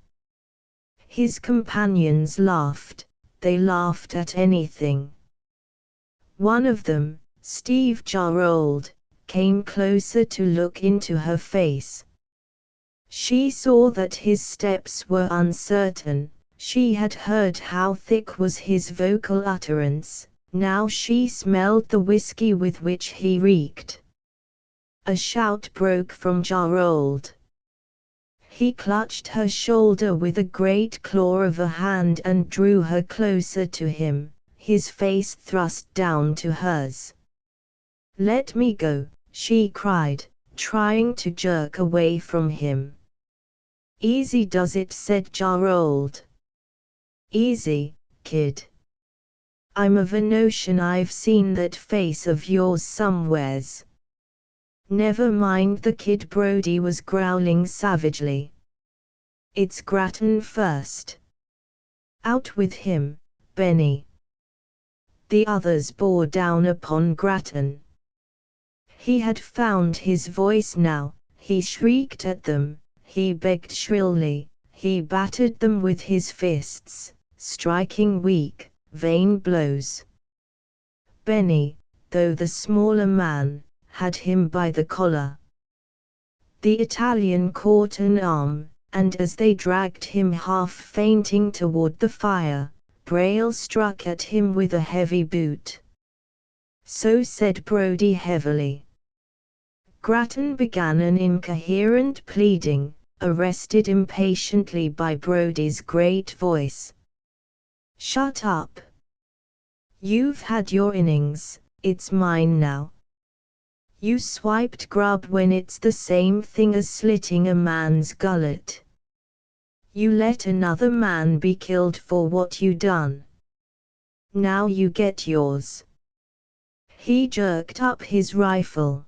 A: His companions laughed, they laughed at anything. One of them, Steve Gerald, came closer to look into her face. She saw that his steps were uncertain, she had heard how thick was his vocal utterance, now she smelled the whiskey with which he reeked. A shout broke from Gerald. He clutched her shoulder with a great claw of a hand and drew her closer to him, his face thrust down to hers. "Let me go," she cried, trying to jerk away from him. "Easy does it," said Gerald. "Easy, kid. I'm of a notion I've seen that face of yours somewheres." "Never mind the kid," Brody was growling savagely. "It's Grattan first. Out with him, Benny." The others bore down upon Grattan. He had found his voice now, he shrieked at them, he begged shrilly, he battered them with his fists, striking weak, vain blows. Benny, though the smaller man, had him by the collar. The Italian caught an arm, and as they dragged him half fainting toward the fire, Braille struck at him with a heavy boot. "So," said Brody heavily. Grattan began an incoherent pleading, arrested impatiently by Brody's great voice. "Shut up. You've had your innings, it's mine now. You swiped grub when it's the same thing as slitting a man's gullet. You let another man be killed for what you done. Now you get yours." He jerked up his rifle.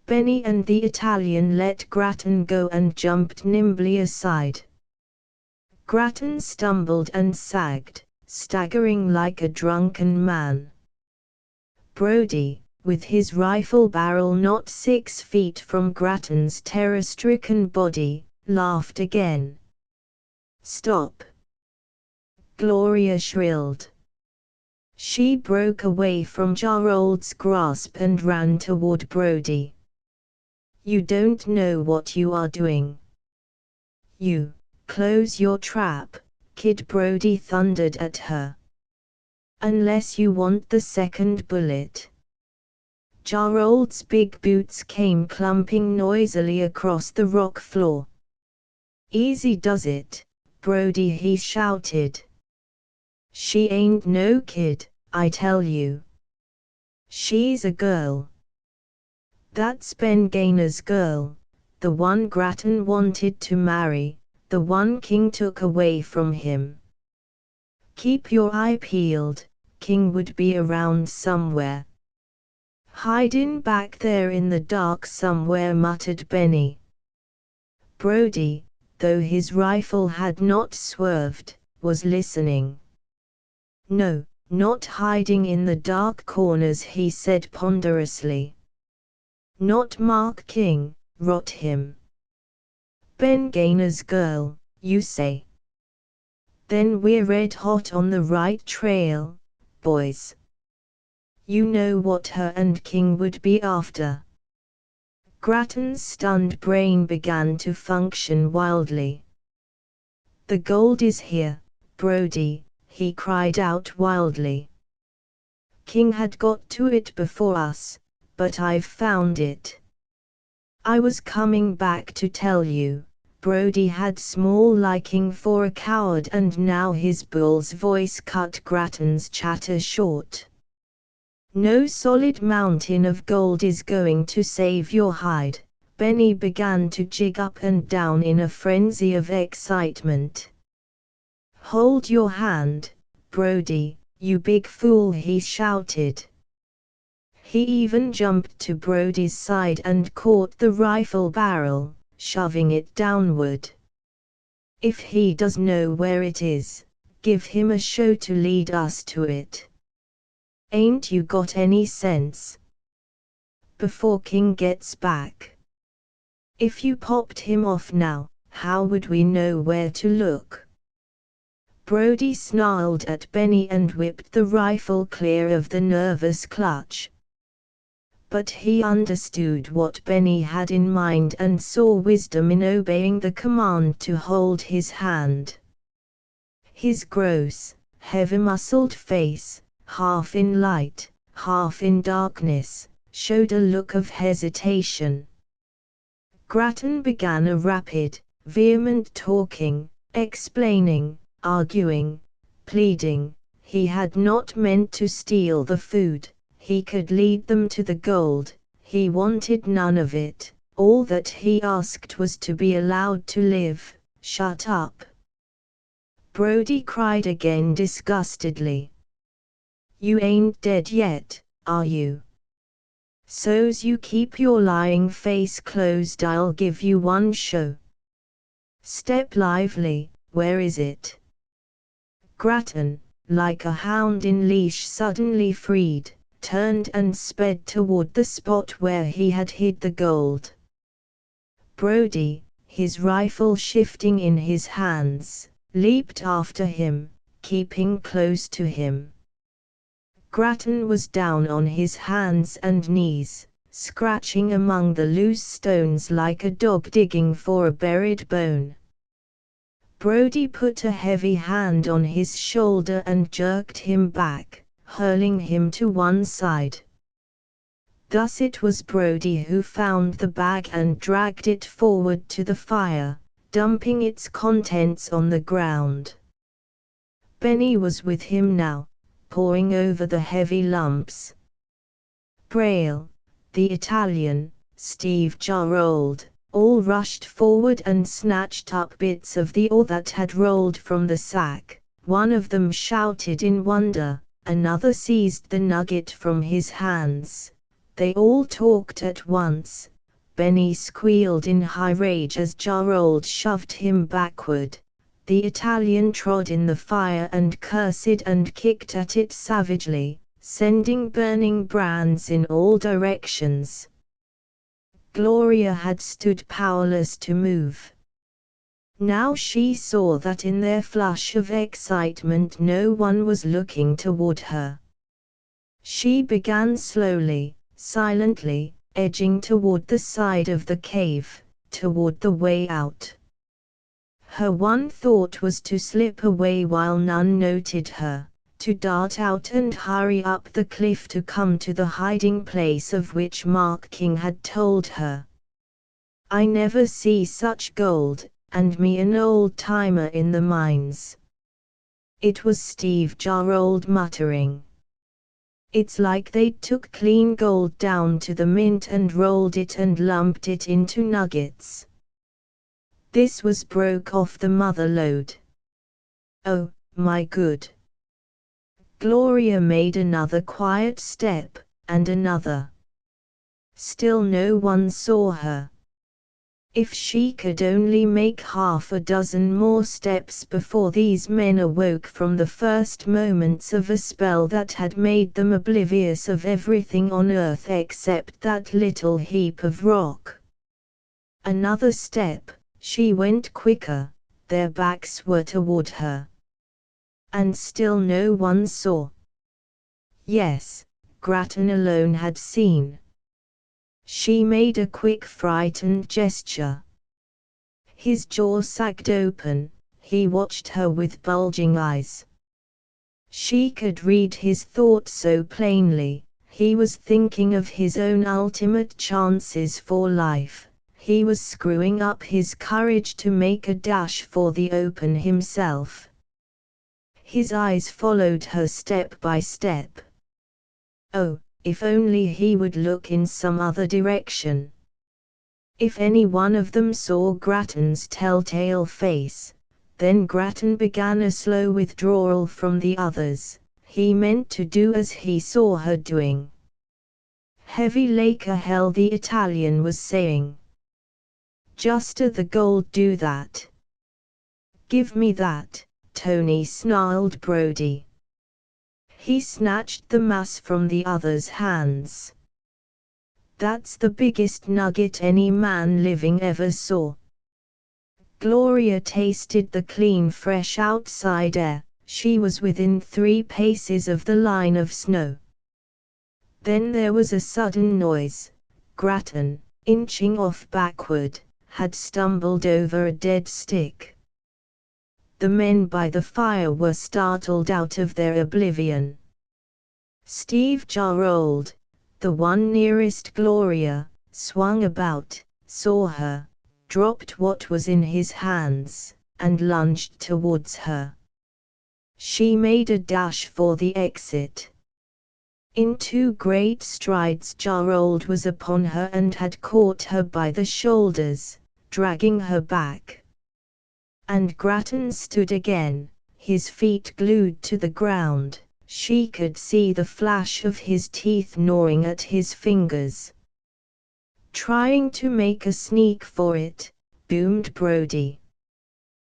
A: Benny and the Italian let Grattan go and jumped nimbly aside. Grattan stumbled and sagged, staggering like a drunken man. Brody, with his rifle barrel not 6 feet from Grattan's terror-stricken body, laughed again. "Stop!" Gloria shrilled. She broke away from Gerald's grasp and ran toward Brody. You don't know what you are doing. You, close your trap, Kid Brody thundered at her. Unless you want the second bullet. Gerald's big boots came clumping noisily across the rock floor. Easy does it, Brody, he shouted. She ain't no kid, I tell you. She's a girl. That's Ben Gainer's girl, the one Grattan wanted to marry, the one King took away from him. Keep your eye peeled, King would be around somewhere. Hiding back there in the dark somewhere, muttered Benny. Brody, though his rifle had not swerved, was listening. No, not hiding in the dark corners, he said ponderously. Not Mark King, rot him. Ben Gainer's girl, you say? Then we're red hot on the right trail, boys. You know what her and King would be after. Grattan's stunned brain began to function wildly. The gold is here, Brody, he cried out wildly. King had got to it before us, but I've found it. I was coming back to tell you. Brody had small liking for a coward, and now his bull's voice cut Grattan's chatter short. No solid mountain of gold is going to save your hide. Benny began to jig up and down in a frenzy of excitement. Hold your hand, Brody, you big fool, he shouted. He even jumped to Brody's side and caught the rifle barrel, shoving it downward. If he does know where it is, give him a show to lead us to it. Ain't you got any sense? Before King gets back. If you popped him off now, how would we know where to look? Brody snarled at Benny and whipped the rifle clear of the nervous clutch. But he understood what Benny had in mind and saw wisdom in obeying the command to hold his hand. His gross, heavy-muscled face, half in light, half in darkness, showed a look of hesitation. Grattan began a rapid, vehement talking, explaining, arguing, pleading. He had not meant to steal the food, he could lead them to the gold, he wanted none of it, all that he asked was to be allowed to live. Shut up! Brody cried again disgustedly. You ain't dead yet, are you? So's you keep your lying face closed, I'll give you one show. Step lively, where is it? Grattan, like a hound in leash suddenly freed, turned and sped toward the spot where he had hid the gold. Brody, his rifle shifting in his hands, leaped after him, keeping close to him. Grattan was down on his hands and knees, scratching among the loose stones like a dog digging for a buried bone. Brody put a heavy hand on his shoulder and jerked him back, hurling him to one side. Thus it was Brody who found the bag and dragged it forward to the fire, dumping its contents on the ground. Benny was with him now, poring over the heavy lumps. Braille, the Italian, Steve Gerald, all rushed forward and snatched up bits of the ore that had rolled from the sack. One of them shouted in wonder, another seized the nugget from his hands. They all talked at once. Benny squealed in high rage as Gerald shoved him backward. The Italian trod in the fire and cursed and kicked at it savagely, sending burning brands in all directions. Gloria had stood powerless to move. Now she saw that in their flush of excitement no one was looking toward her. She began slowly, silently, edging toward the side of the cave, toward the way out. Her one thought was to slip away while none noted her, to dart out and hurry up the cliff to come to the hiding place of which Mark King had told her. "I never see such gold, and me an old-timer in the mines." It was Steve Jarrold muttering. "It's like they took clean gold down to the mint and rolled it and lumped it into nuggets." This was broke off the mother lode. "Oh, my good." Gloria made another quiet step, and another. Still no one saw her. If she could only make half a dozen more steps before these men awoke from the first moments of a spell that had made them oblivious of everything on earth except that little heap of rock. Another step, she went quicker, their backs were toward her. And still no one saw. Yes, Grattan alone had seen. She made a quick frightened gesture. His jaw sagged open, he watched her with bulging eyes. She could read his thoughts so plainly. He was thinking of his own ultimate chances for life. He was screwing up his courage to make a dash for the open himself. His eyes followed her step by step. Oh, if only he would look in some other direction. If any one of them saw Grattan's telltale face, then Grattan began a slow withdrawal from the others. He meant to do as he saw her doing. "Heavy lacquer hell," the Italian was saying. "Just the gold do that." "Give me that," Tony snarled Brody. He snatched the mass from the other's hands. "That's the biggest nugget any man living ever saw." Gloria tasted the clean fresh outside air. She was within 3 paces of the line of snow. Then there was a sudden noise. Grattan, inching off backward, had stumbled over a dead stick. The men by the fire were startled out of their oblivion. Steve Jarrold, the one nearest Gloria, swung about, saw her, dropped what was in his hands, and lunged towards her. She made a dash for the exit. In 2 great strides Jarrold was upon her and had caught her by the shoulders, dragging her back. And Grattan stood again, his feet glued to the ground. She could see the flash of his teeth gnawing at his fingers. "Trying to make a sneak for it," boomed Brody.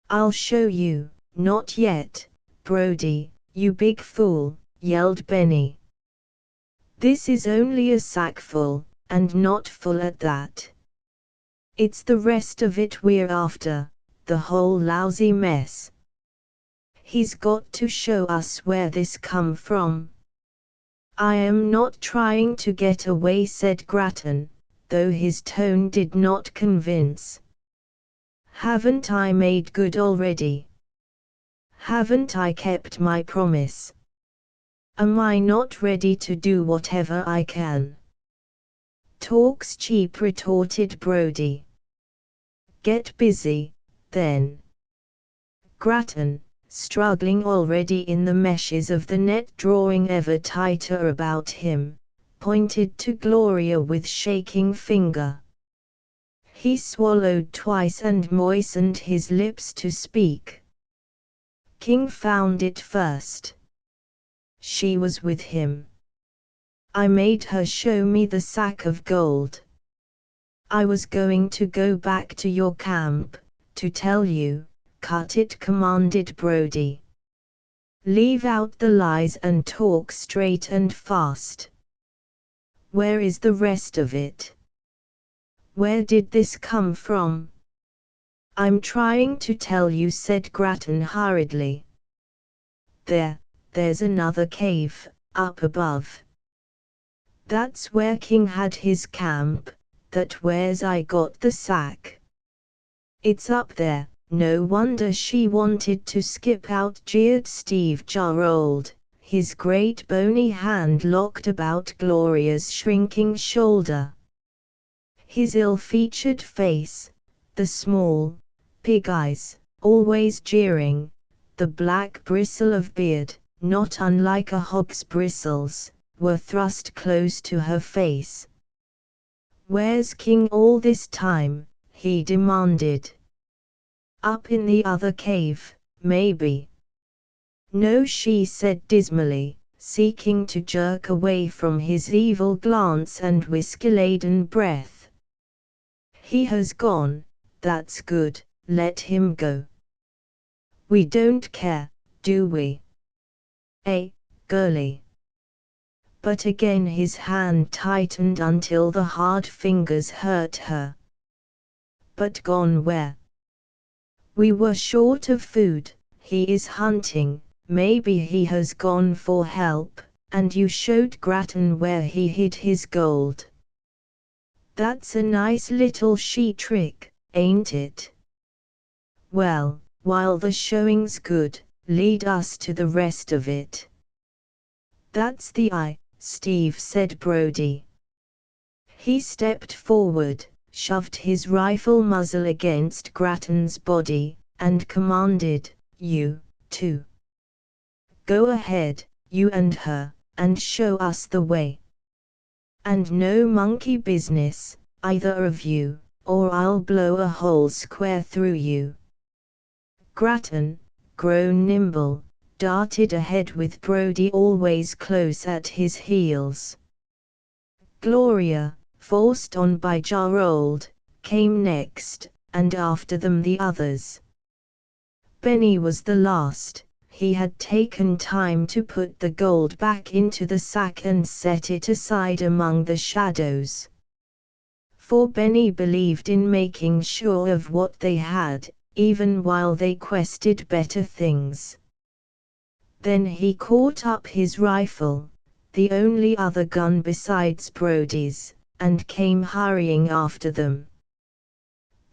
A: "I'll show you." "Not yet, Brody, you big fool," yelled Benny. "This is only a sackful, and not full at that. It's the rest of it we're after. The whole lousy mess. He's got to show us where this come from." "I am not trying to get away," said Grattan, though his tone did not convince. "Haven't I made good already? Haven't I kept my promise? Am I not ready to do whatever I can?" "Talk's cheap," retorted Brody. "Get busy, then." Grattan, struggling already in the meshes of the net drawing ever tighter about him, pointed to Gloria with shaking finger. He swallowed twice and moistened his lips to speak. "King found it first. She was with him. I made her show me the sack of gold. I was going to go back to your camp, to tell you." "Cut it," commanded Brody. "Leave out the lies and talk straight and fast. Where is the rest of it? Where did this come from?" "I'm trying to tell you," said Grattan hurriedly. There's another cave, up above. That's where King had his camp, that where's I got the sack. It's up there, no wonder she wanted to skip out, jeered Steve Jarrold, his great bony hand locked about Gloria's shrinking shoulder. His ill-featured face, the small, pig eyes, always jeering, the black bristle of beard, not unlike a hog's bristles, were thrust close to her face. "Where's King all this time?" he demanded. "Up in the other cave, maybe." "No," she said dismally, seeking to jerk away from his evil glance and whiskey-laden breath. "He has gone, that's good, let him go." "We don't care, do we? Eh, girlie?" But again his hand tightened until the hard fingers hurt her. "But gone where?" "We were short of food, he is hunting, maybe he has gone for help, and you showed Grattan where he hid his gold." "That's a nice little she-trick, ain't it? Well, while the showing's good, lead us to the rest of it." "That's the eye," Steve said Brody. He stepped forward, shoved his rifle muzzle against Grattan's body, and commanded, "You, two. Go ahead, you and her, and show us the way. And no monkey business, either of you, or I'll blow a hole square through you." Grattan, grown nimble, darted ahead with Brody always close at his heels. Gloria, forced on by Jarrold, came next, and after them the others. Benny was the last. He had taken time to put the gold back into the sack and set it aside among the shadows. For Benny believed in making sure of what they had, even while they quested better things. Then he caught up his rifle, the only other gun besides Brody's, and came hurrying after them.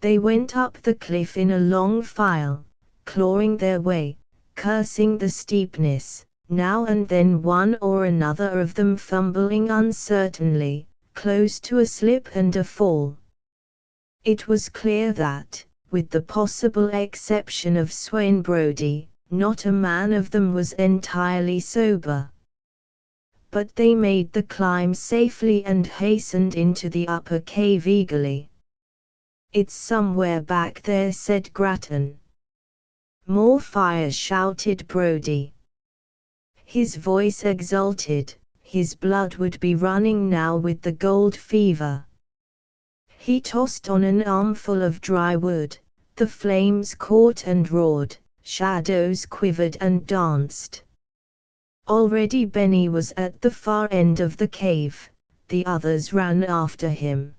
A: They went up the cliff in a long file, clawing their way, cursing the steepness, now and then one or another of them fumbling uncertainly, close to a slip and a fall. It was clear that, with the possible exception of Swain Brody, not a man of them was entirely sober. But they made the climb safely and hastened into the upper cave eagerly. "It's somewhere back there," said Grattan. "More fire," shouted Brody. His voice exulted, his blood would be running now with the gold fever. He tossed on an armful of dry wood, the flames caught and roared, shadows quivered and danced. Already Benny was at the far end of the cave, the others ran after him.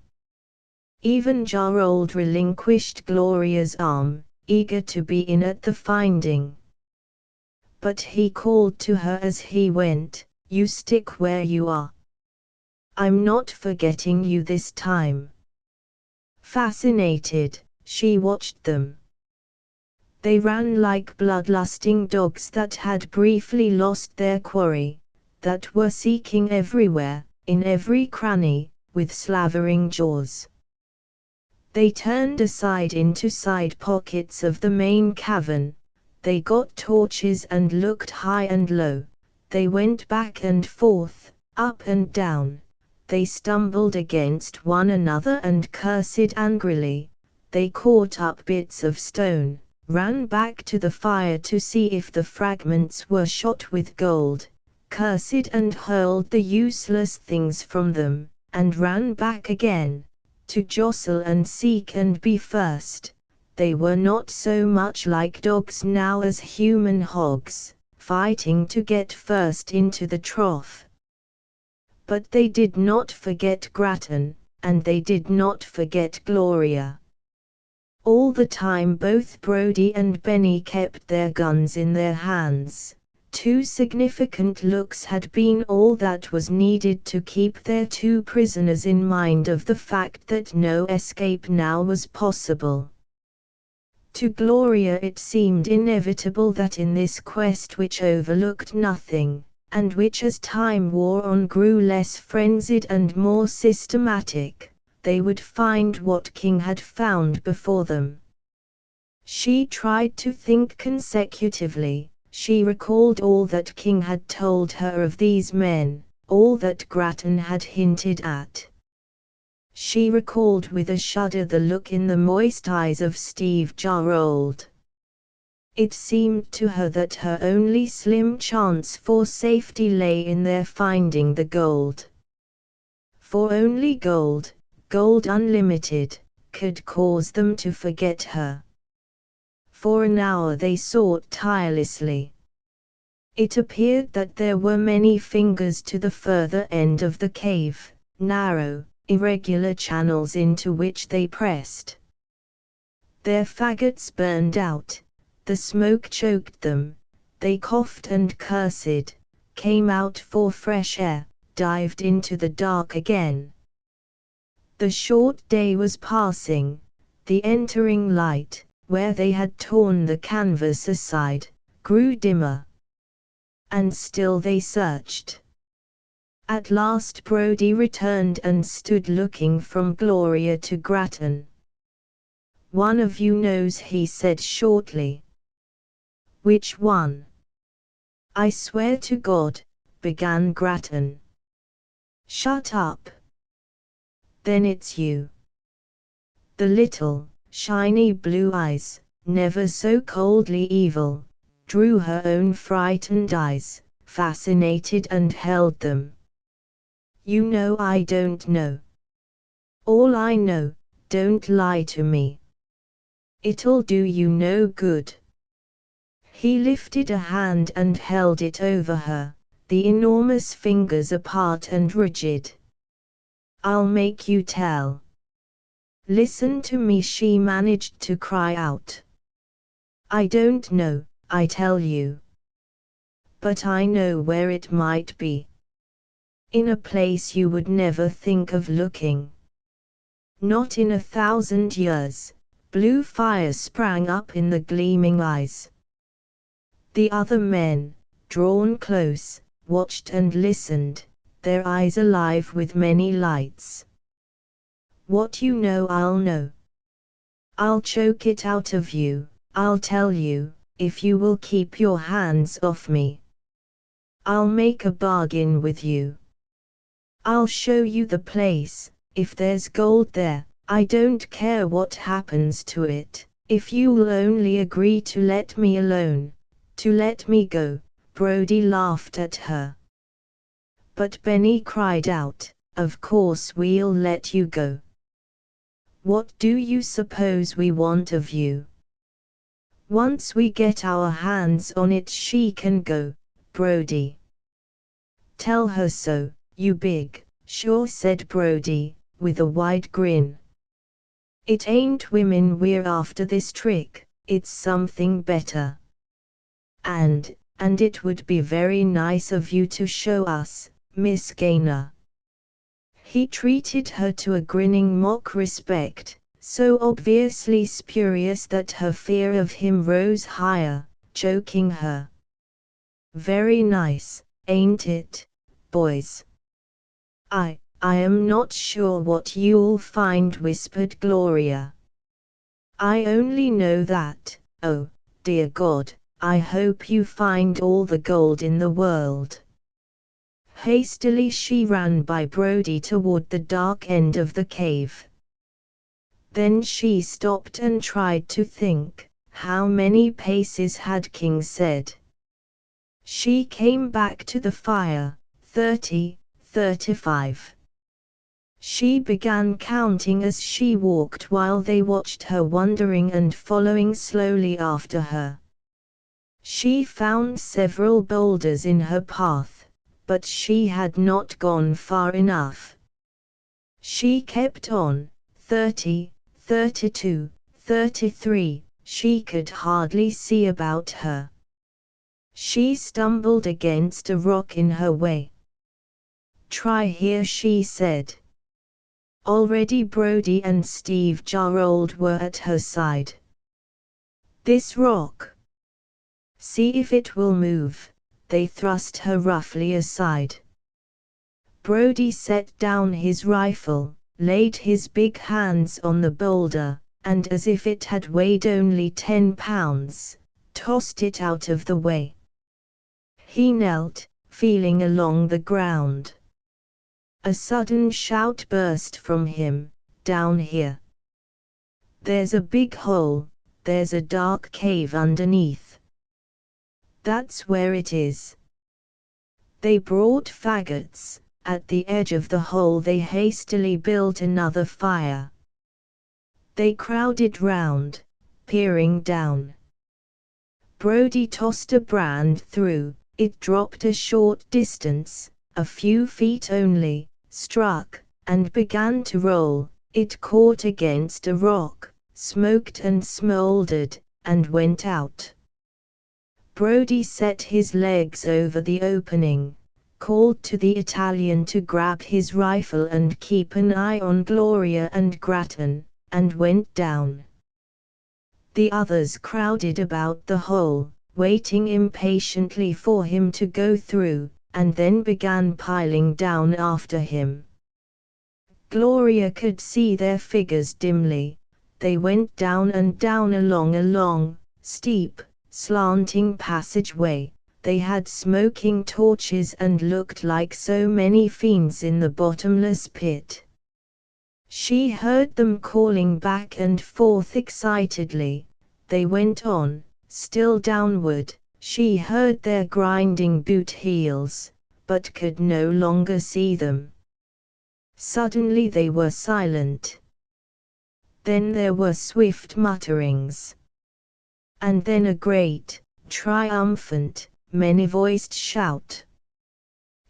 A: Even Jarrold relinquished Gloria's arm, eager to be in at the finding. But he called to her as he went, "You stick where you are. I'm not forgetting you this time." Fascinated, she watched them. They ran like bloodlusting dogs that had briefly lost their quarry, that were seeking everywhere, in every cranny, with slavering jaws. They turned aside into side pockets of the main cavern, they got torches and looked high and low, they went back and forth, up and down, they stumbled against one another and cursed angrily, they caught up bits of stone, ran back to the fire to see if the fragments were shot with gold, cursed and hurled the useless things from them, and ran back again, to jostle and seek and be first. They were not so much like dogs now as human hogs, fighting to get first into the trough. But they did not forget Grattan, and they did not forget Gloria. All the time both Brody and Benny kept their guns in their hands, 2 significant looks had been all that was needed to keep their 2 prisoners in mind of the fact that no escape now was possible. To Gloria it seemed inevitable that in this quest which overlooked nothing, and which as time wore on grew less frenzied and more systematic, they would find what King had found before them. She tried to think consecutively. She recalled all that King had told her of these men, all that Grattan had hinted at. She recalled with a shudder the look in the moist eyes of Steve Jarrold. It seemed to her that her only slim chance for safety lay in their finding the gold. For only gold, gold unlimited, could cause them to forget her. For an hour they sought tirelessly. It appeared that there were many fingers to the further end of the cave, narrow, irregular channels into which they pressed. Their faggots burned out, the smoke choked them, they coughed and cursed, came out for fresh air, dived into the dark again. The short day was passing, the entering light, where they had torn the canvas aside, grew dimmer. And still they searched. At last Brodie returned and stood looking from Gloria to Grattan. "One of you knows," he said shortly. "Which one?" "I swear to God," began Grattan. "Shut up. Then it's you." The little, shiny blue eyes, never so coldly evil, drew her own frightened eyes, fascinated and held them. "You know I don't know. All I know, don't lie to me. It'll do you no good." He lifted a hand and held it over her, the enormous fingers apart and rigid. "I'll make you tell." "Listen to me," she managed to cry out. "I don't know, I tell you. But I know where it might be. In a place you would never think of looking. Not in 1,000 years." Blue fire sprang up in the gleaming eyes. The other men, drawn close, watched and listened, their eyes alive with many lights. "What you know I'll know. I'll choke it out of you, I'll tell you, if you will keep your hands off me. I'll make a bargain with you. I'll show you the place, if there's gold there, I don't care what happens to it, if you'll only agree to let me alone, to let me go." Brodie laughed at her. But Benny cried out, "Of course we'll let you go. What do you suppose we want of you? Once we get our hands on it she can go, Brodie." "Tell her so, you big, sure," said Brodie, with a wide grin. "It ain't women we're after this trick, it's something better. And it would be very nice of you to show us, Miss Gaynor." He treated her to a grinning mock respect, so obviously spurious that her fear of him rose higher, choking her. "Very nice, ain't it, boys?" I am not sure what you'll find," whispered Gloria. "I only know that, oh, dear God, I hope you find all the gold in the world." Hastily she ran by Brodie toward the dark end of the cave. Then she stopped and tried to think, how many paces had King said? She came back to the fire, 30, 35. She began counting as she walked while they watched her wondering and following slowly after her. She found several boulders in her path, but she had not gone far enough. She kept on, 30, 32, 33, she could hardly see about her. She stumbled against a rock in her way. "Try here," she said. Already Brody and Steve Jarrold were at her side. "This rock. See if it will move." They thrust her roughly aside. Brody set down his rifle, laid his big hands on the boulder, and as if it had weighed only 10 pounds, tossed it out of the way. He knelt, feeling along the ground. A sudden shout burst from him, "Down here! There's a big hole, there's a dark cave underneath. That's where it is." They brought faggots. At the edge of the hole they hastily built another fire. They crowded round, peering down. Brody tossed a brand through. It dropped a short distance, a few feet only, struck, and began to roll. It caught against a rock, smoked and smoldered, and went out. Brody set his legs over the opening, called to the Italian to grab his rifle and keep an eye on Gloria and Grattan, and went down. The others crowded about the hole, waiting impatiently for him to go through, and then began piling down after him. Gloria could see their figures dimly. They went down and down along a long, steep, slanting passageway. They had smoking torches and looked like so many fiends in the bottomless pit. She heard them calling back and forth excitedly. They went on, still downward. She heard their grinding boot heels, but could no longer see them. Suddenly they were silent. Then there were swift mutterings. And then a great, triumphant, many-voiced shout.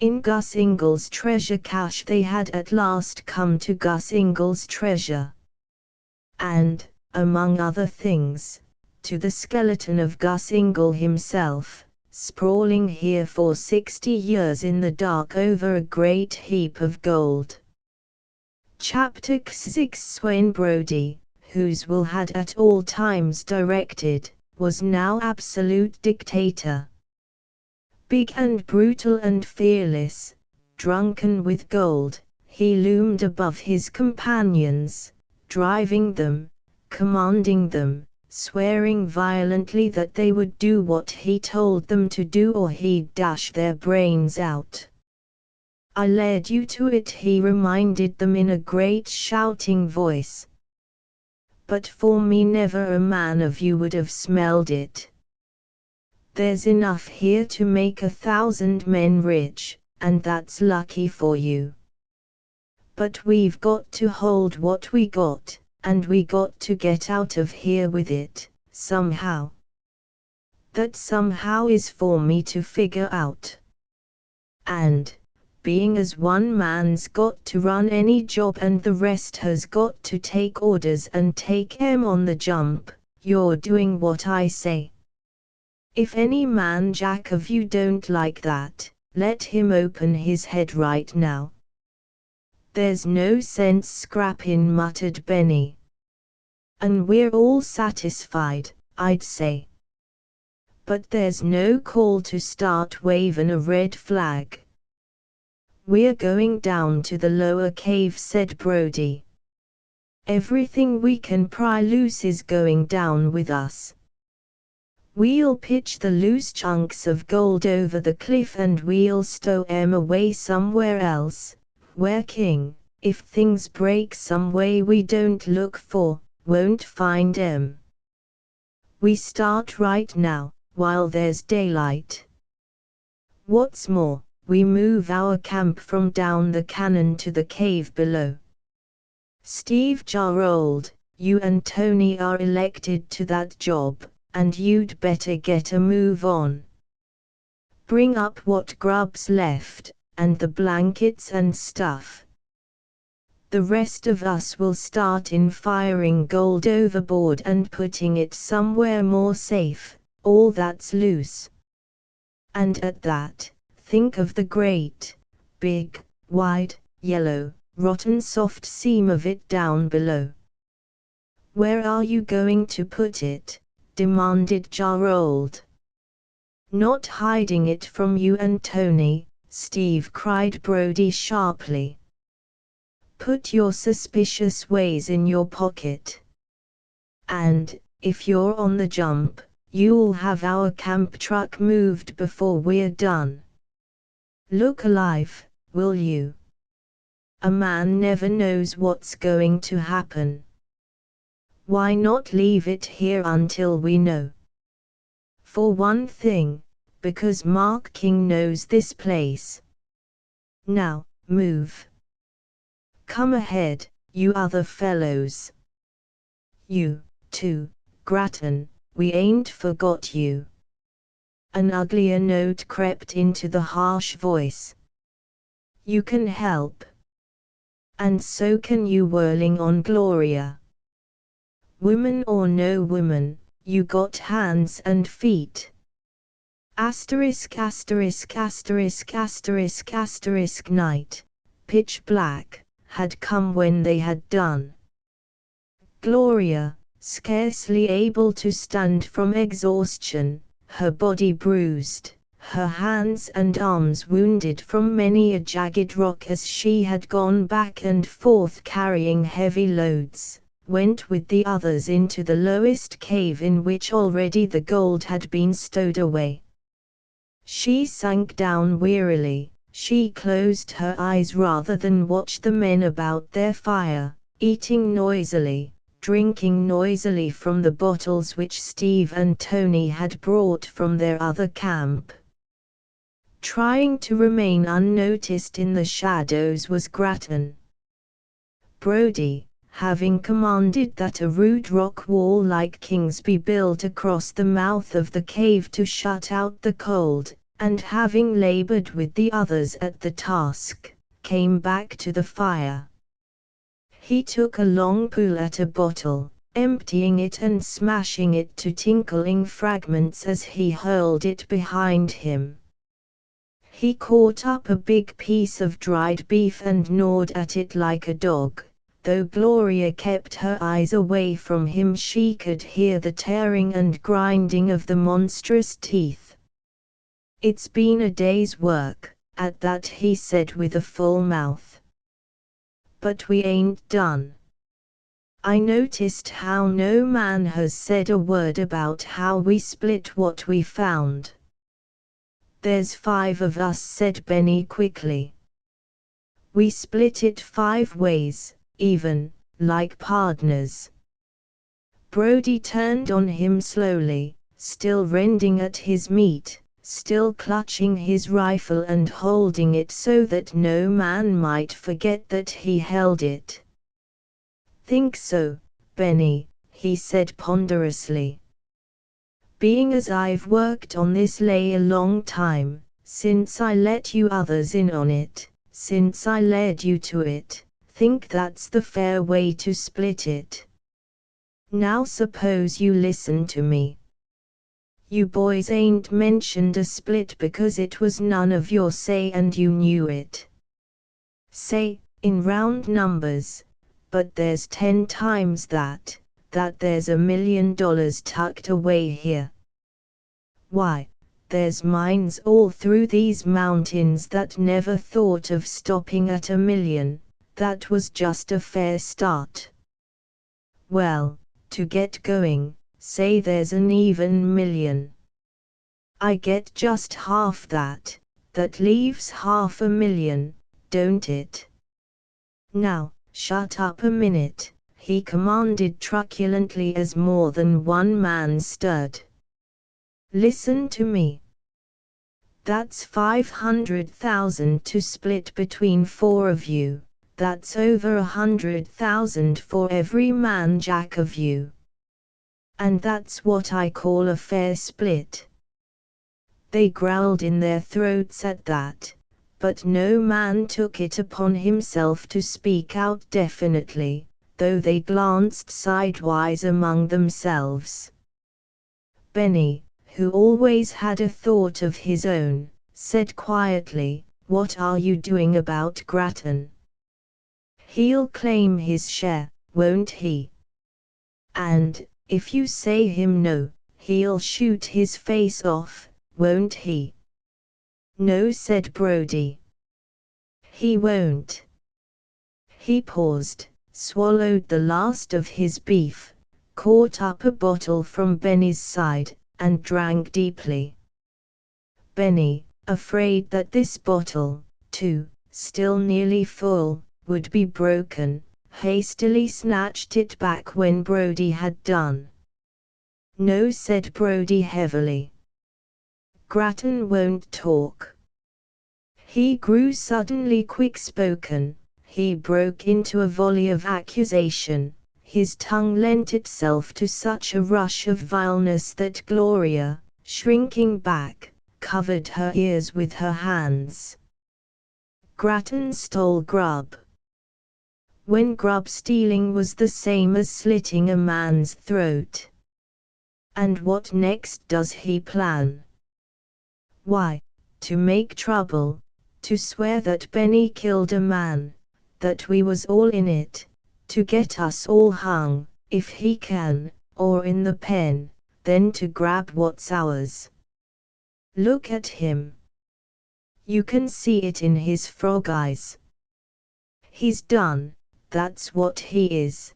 A: In Gus Ingall's treasure cache they had at last come to Gus Ingall's treasure. And, among other things, to the skeleton of Gus Ingall himself, sprawling here for 60 years in the dark over a great heap of gold. Chapter 6. Swain Brody, whose will had at all times directed, was now absolute dictator. Big and brutal and fearless, drunken with gold, he loomed above his companions, driving them, commanding them, swearing violently that they would do what he told them to do or he'd dash their brains out. "I led you to it," he reminded them in a great shouting voice. "But for me never a man of you would have smelled it. There's enough here to make 1,000 men rich, and that's lucky for you. But we've got to hold what we got, and we got to get out of here with it, somehow. That somehow is for me to figure out. And, being as one man's got to run any job and the rest has got to take orders and take 'em on the jump, you're doing what I say. If any man jack of you don't like that, let him open his head right now." "There's no sense scrappin'," muttered Benny. "And we're all satisfied, I'd say. But there's no call to start wavin' a red flag." "We're going down to the lower cave," said Brody. "Everything we can pry loose is going down with us. We'll pitch the loose chunks of gold over the cliff and we'll stow 'em away somewhere else, where King, if things break some way we don't look for, won't find 'em. We start right now, while there's daylight. What's more, we move our camp from down the cannon to the cave below. Steve Jarrold, you and Tony are elected to that job, and you'd better get a move on. Bring up what grub's left, and the blankets and stuff. The rest of us will start in firing gold overboard and putting it somewhere more safe, all that's loose. And at that, think of the great, big, wide, yellow, rotten soft seam of it down below. Where are you going to put it? Demanded Gerald. Not hiding it from you and Tony, Steve, cried Brody sharply. Put your suspicious ways in your pocket. And, if you're on the jump, you'll have our camp truck moved before we're done. Look alive, will you? A man never knows what's going to happen. Why not leave it here until we know? For one thing, because Mark King knows this place. Now, move. Come ahead, you other fellows. You, too, Grattan, we ain't forgot you. An uglier note crept into the harsh voice. You can help. And so can you, whirling on Gloria. Woman or no woman, you got hands and feet. Asterisk asterisk asterisk asterisk asterisk night, pitch black, had come when they had done. Gloria, scarcely able to stand from exhaustion, her body bruised, her hands and arms wounded from many a jagged rock as she had gone back and forth carrying heavy loads, went with the others into the lowest cave in which already the gold had been stowed away. She sank down wearily, she closed her eyes rather than watch the men about their fire, eating noisily, drinking noisily from the bottles which Steve and Tony had brought from their other camp. Trying to remain unnoticed in the shadows was Grattan. Brody, having commanded that a rude rock wall like King's be built across the mouth of the cave to shut out the cold, and having labored with the others at the task, came back to the fire. He took a long pull at a bottle, emptying it and smashing it to tinkling fragments as he hurled it behind him. He caught up a big piece of dried beef and gnawed at it like a dog. Though Gloria kept her eyes away from him, she could hear the tearing and grinding of the monstrous teeth. It's been a day's work, at that, he said with a full mouth. But we ain't done. I noticed how no man has said a word about how we split what we found. There's 5 of us, said Benny quickly. We split it 5 ways, even, like partners. Brody turned on him slowly, still rending at his meat, still clutching his rifle and holding it so that no man might forget that he held it. Think so, Benny, he said ponderously. Being as I've worked on this lay a long time, since I let you others in on it, since I led you to it, think that's the fair way to split it. Now suppose you listen to me. You boys ain't mentioned a split because it was none of your say and you knew it. Say, in round numbers, but there's 10 times that there's $1 million tucked away here. Why, there's mines all through these mountains that never thought of stopping at $1 million. That was just a fair start. Well, to get going, say there's an even $1 million. I get just half that leaves $500,000, don't it? Now, shut up a minute, he commanded truculently as more than one man stirred. Listen to me. That's 500,000 to split between 4 of you. That's over 100,000 for every man jack of you. And that's what I call a fair split. They growled in their throats at that, but no man took it upon himself to speak out definitely, though they glanced sidewise among themselves. Benny, who always had a thought of his own, said quietly, "What are you doing about Grattan? He'll claim his share, won't he? And, if you say him no, he'll shoot his face off, won't he?" "No," said Brody. "He won't." He paused, swallowed the last of his beef, caught up a bottle from Benny's side, and drank deeply. Benny, afraid that this bottle, too, still nearly full, would be broken, hastily snatched it back when Brody had done. "No," said Brody heavily. "Grattan won't talk." He grew suddenly quick-spoken. He broke into a volley of accusation. His tongue lent itself to such a rush of vileness that Gloria, shrinking back, covered her ears with her hands. Grattan stole grub. When grub stealing was the same as slitting a man's throat. And what next does he plan? Why, to make trouble, to swear that Benny killed a man, that we was all in it, to get us all hung, if he can, or in the pen, then to grab what's ours. Look at him. You can see it in his frog eyes. He's done, that's what he is."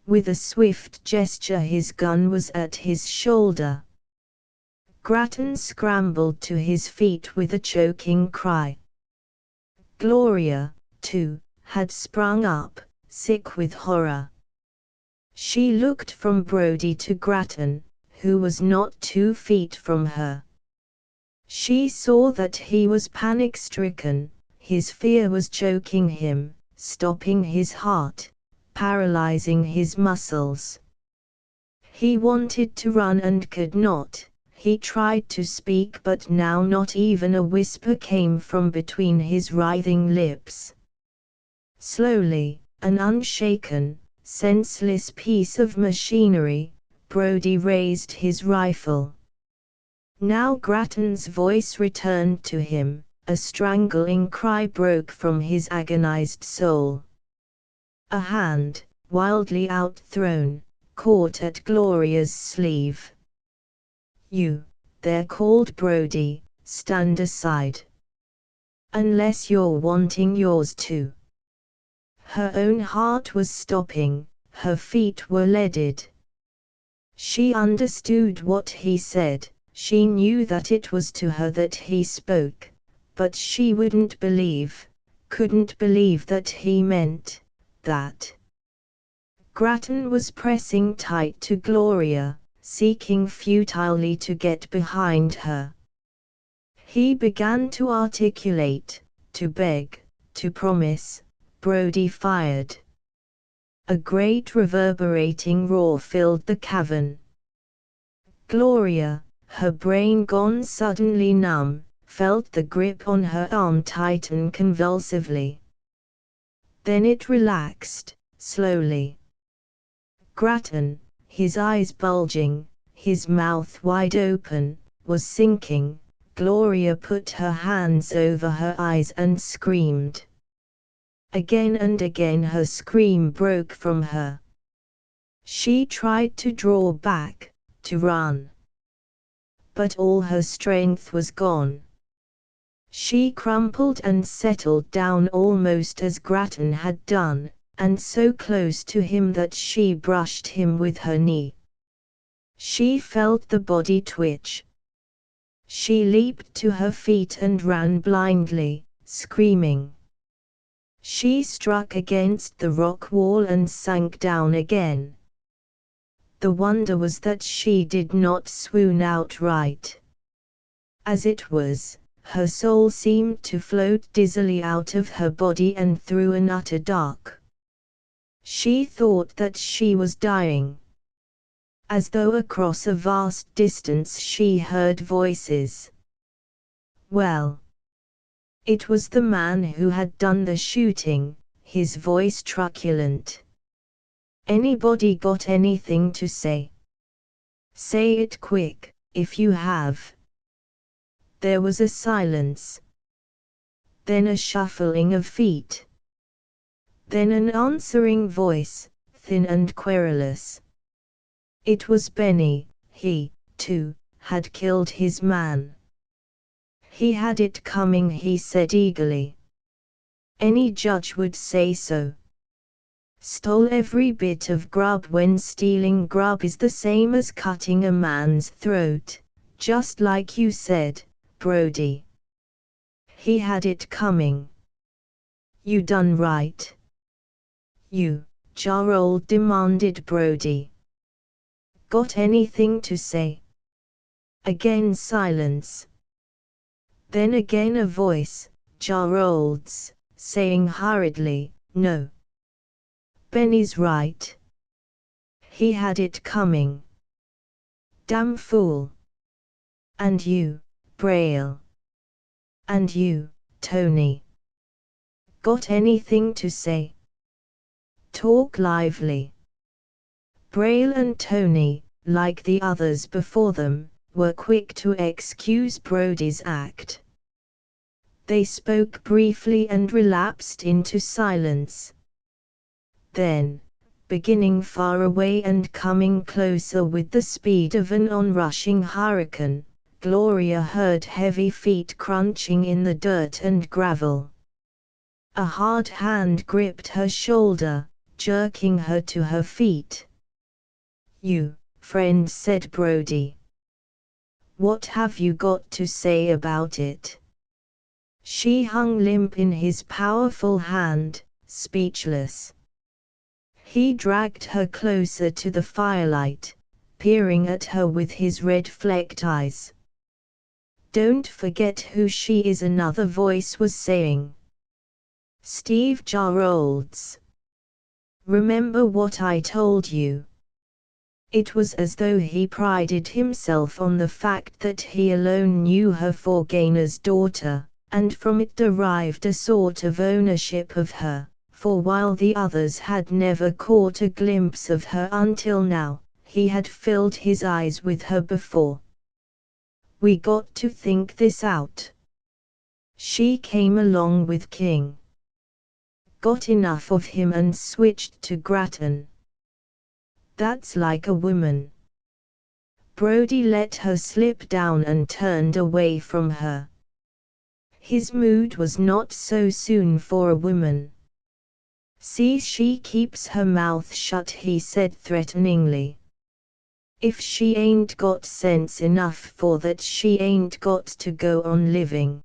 A: With a swift gesture his gun was at his shoulder. Grattan scrambled to his feet with a choking cry. Gloria, too, had sprung up, sick with horror. She looked from Brody to Grattan, who was not 2 feet from her. She saw that he was panic-stricken. His fear was choking him, stopping his heart, paralyzing his muscles. He wanted to run and could not. He tried to speak, but now not even a whisper came from between his writhing lips. Slowly, an unshaken, senseless piece of machinery, Brody raised his rifle. Now Grattan's voice returned to him, a strangling cry broke from his agonized soul. A hand, wildly outthrown, caught at Gloria's sleeve. "You, there," called Brody, "stand aside. Unless you're wanting yours too." Her own heart was stopping, her feet were leaded. She understood what he said, she knew that it was to her that he spoke, but she couldn't believe that he meant that. Grattan was pressing tight to Gloria, seeking futilely to get behind her. He began to articulate, to beg, to promise. Brody fired. A great reverberating roar filled the cavern. Gloria, her brain gone suddenly numb, felt the grip on her arm tighten convulsively. Then it relaxed, slowly. Grattan, his eyes bulging, his mouth wide open, was sinking. Gloria put her hands over her eyes and screamed. Again and again her scream broke from her. She tried to draw back, to run. But all her strength was gone. She crumpled and settled down almost as Grattan had done, and so close to him that she brushed him with her knee. She felt the body twitch. She leaped to her feet and ran blindly, screaming. She struck against the rock wall and sank down again. The wonder was that she did not swoon outright. As it was, her soul seemed to float dizzily out of her body and through an utter dark. She thought that she was dying. As though across a vast distance she heard voices. Well. It was the man who had done the shooting, his voice truculent. "Anybody got anything to say? Say it quick, if you have. There was a silence. Then a shuffling of feet. Then an answering voice, thin and querulous. It was Benny. He, too, had killed his man. He had it coming, he said eagerly. Any judge would say so. Stole every bit of grub when stealing grub is the same as cutting a man's throat, just like you said, Brody. He had it coming. You done right. You, Jarrold demanded Brody. Got anything to say? Again silence. Then again a voice, Jarrold's, saying hurriedly, no. Benny's right. He had it coming. Damn fool. And you, Braille. And you, Tony. Got anything to say? Talk lively. Braille and Tony, like the others before them, were quick to excuse Brody's act. They spoke briefly and relapsed into silence. Then, beginning far away and coming closer with the speed of an onrushing hurricane, Gloria heard heavy feet crunching in the dirt and gravel. A hard hand gripped her shoulder, jerking her to her feet. You, friend, said Brody. What have you got to say about it? She hung limp in his powerful hand, speechless. He dragged her closer to the firelight, peering at her with his red-flecked eyes. Don't forget who she is, another voice was saying. Steve Jarrold's. Remember what I told you. It was as though he prided himself on the fact that he alone knew her for Gainer's daughter, and from it derived a sort of ownership of her, for while the others had never caught a glimpse of her until now, he had filled his eyes with her before. We got to think this out. She came along with King. Got enough of him and switched to Grattan. That's like a woman. Brody let her slip down and turned away from her. His mood was not so soon for a woman. See, she keeps her mouth shut, he said threateningly. If she ain't got sense enough for that, she ain't got to go on living.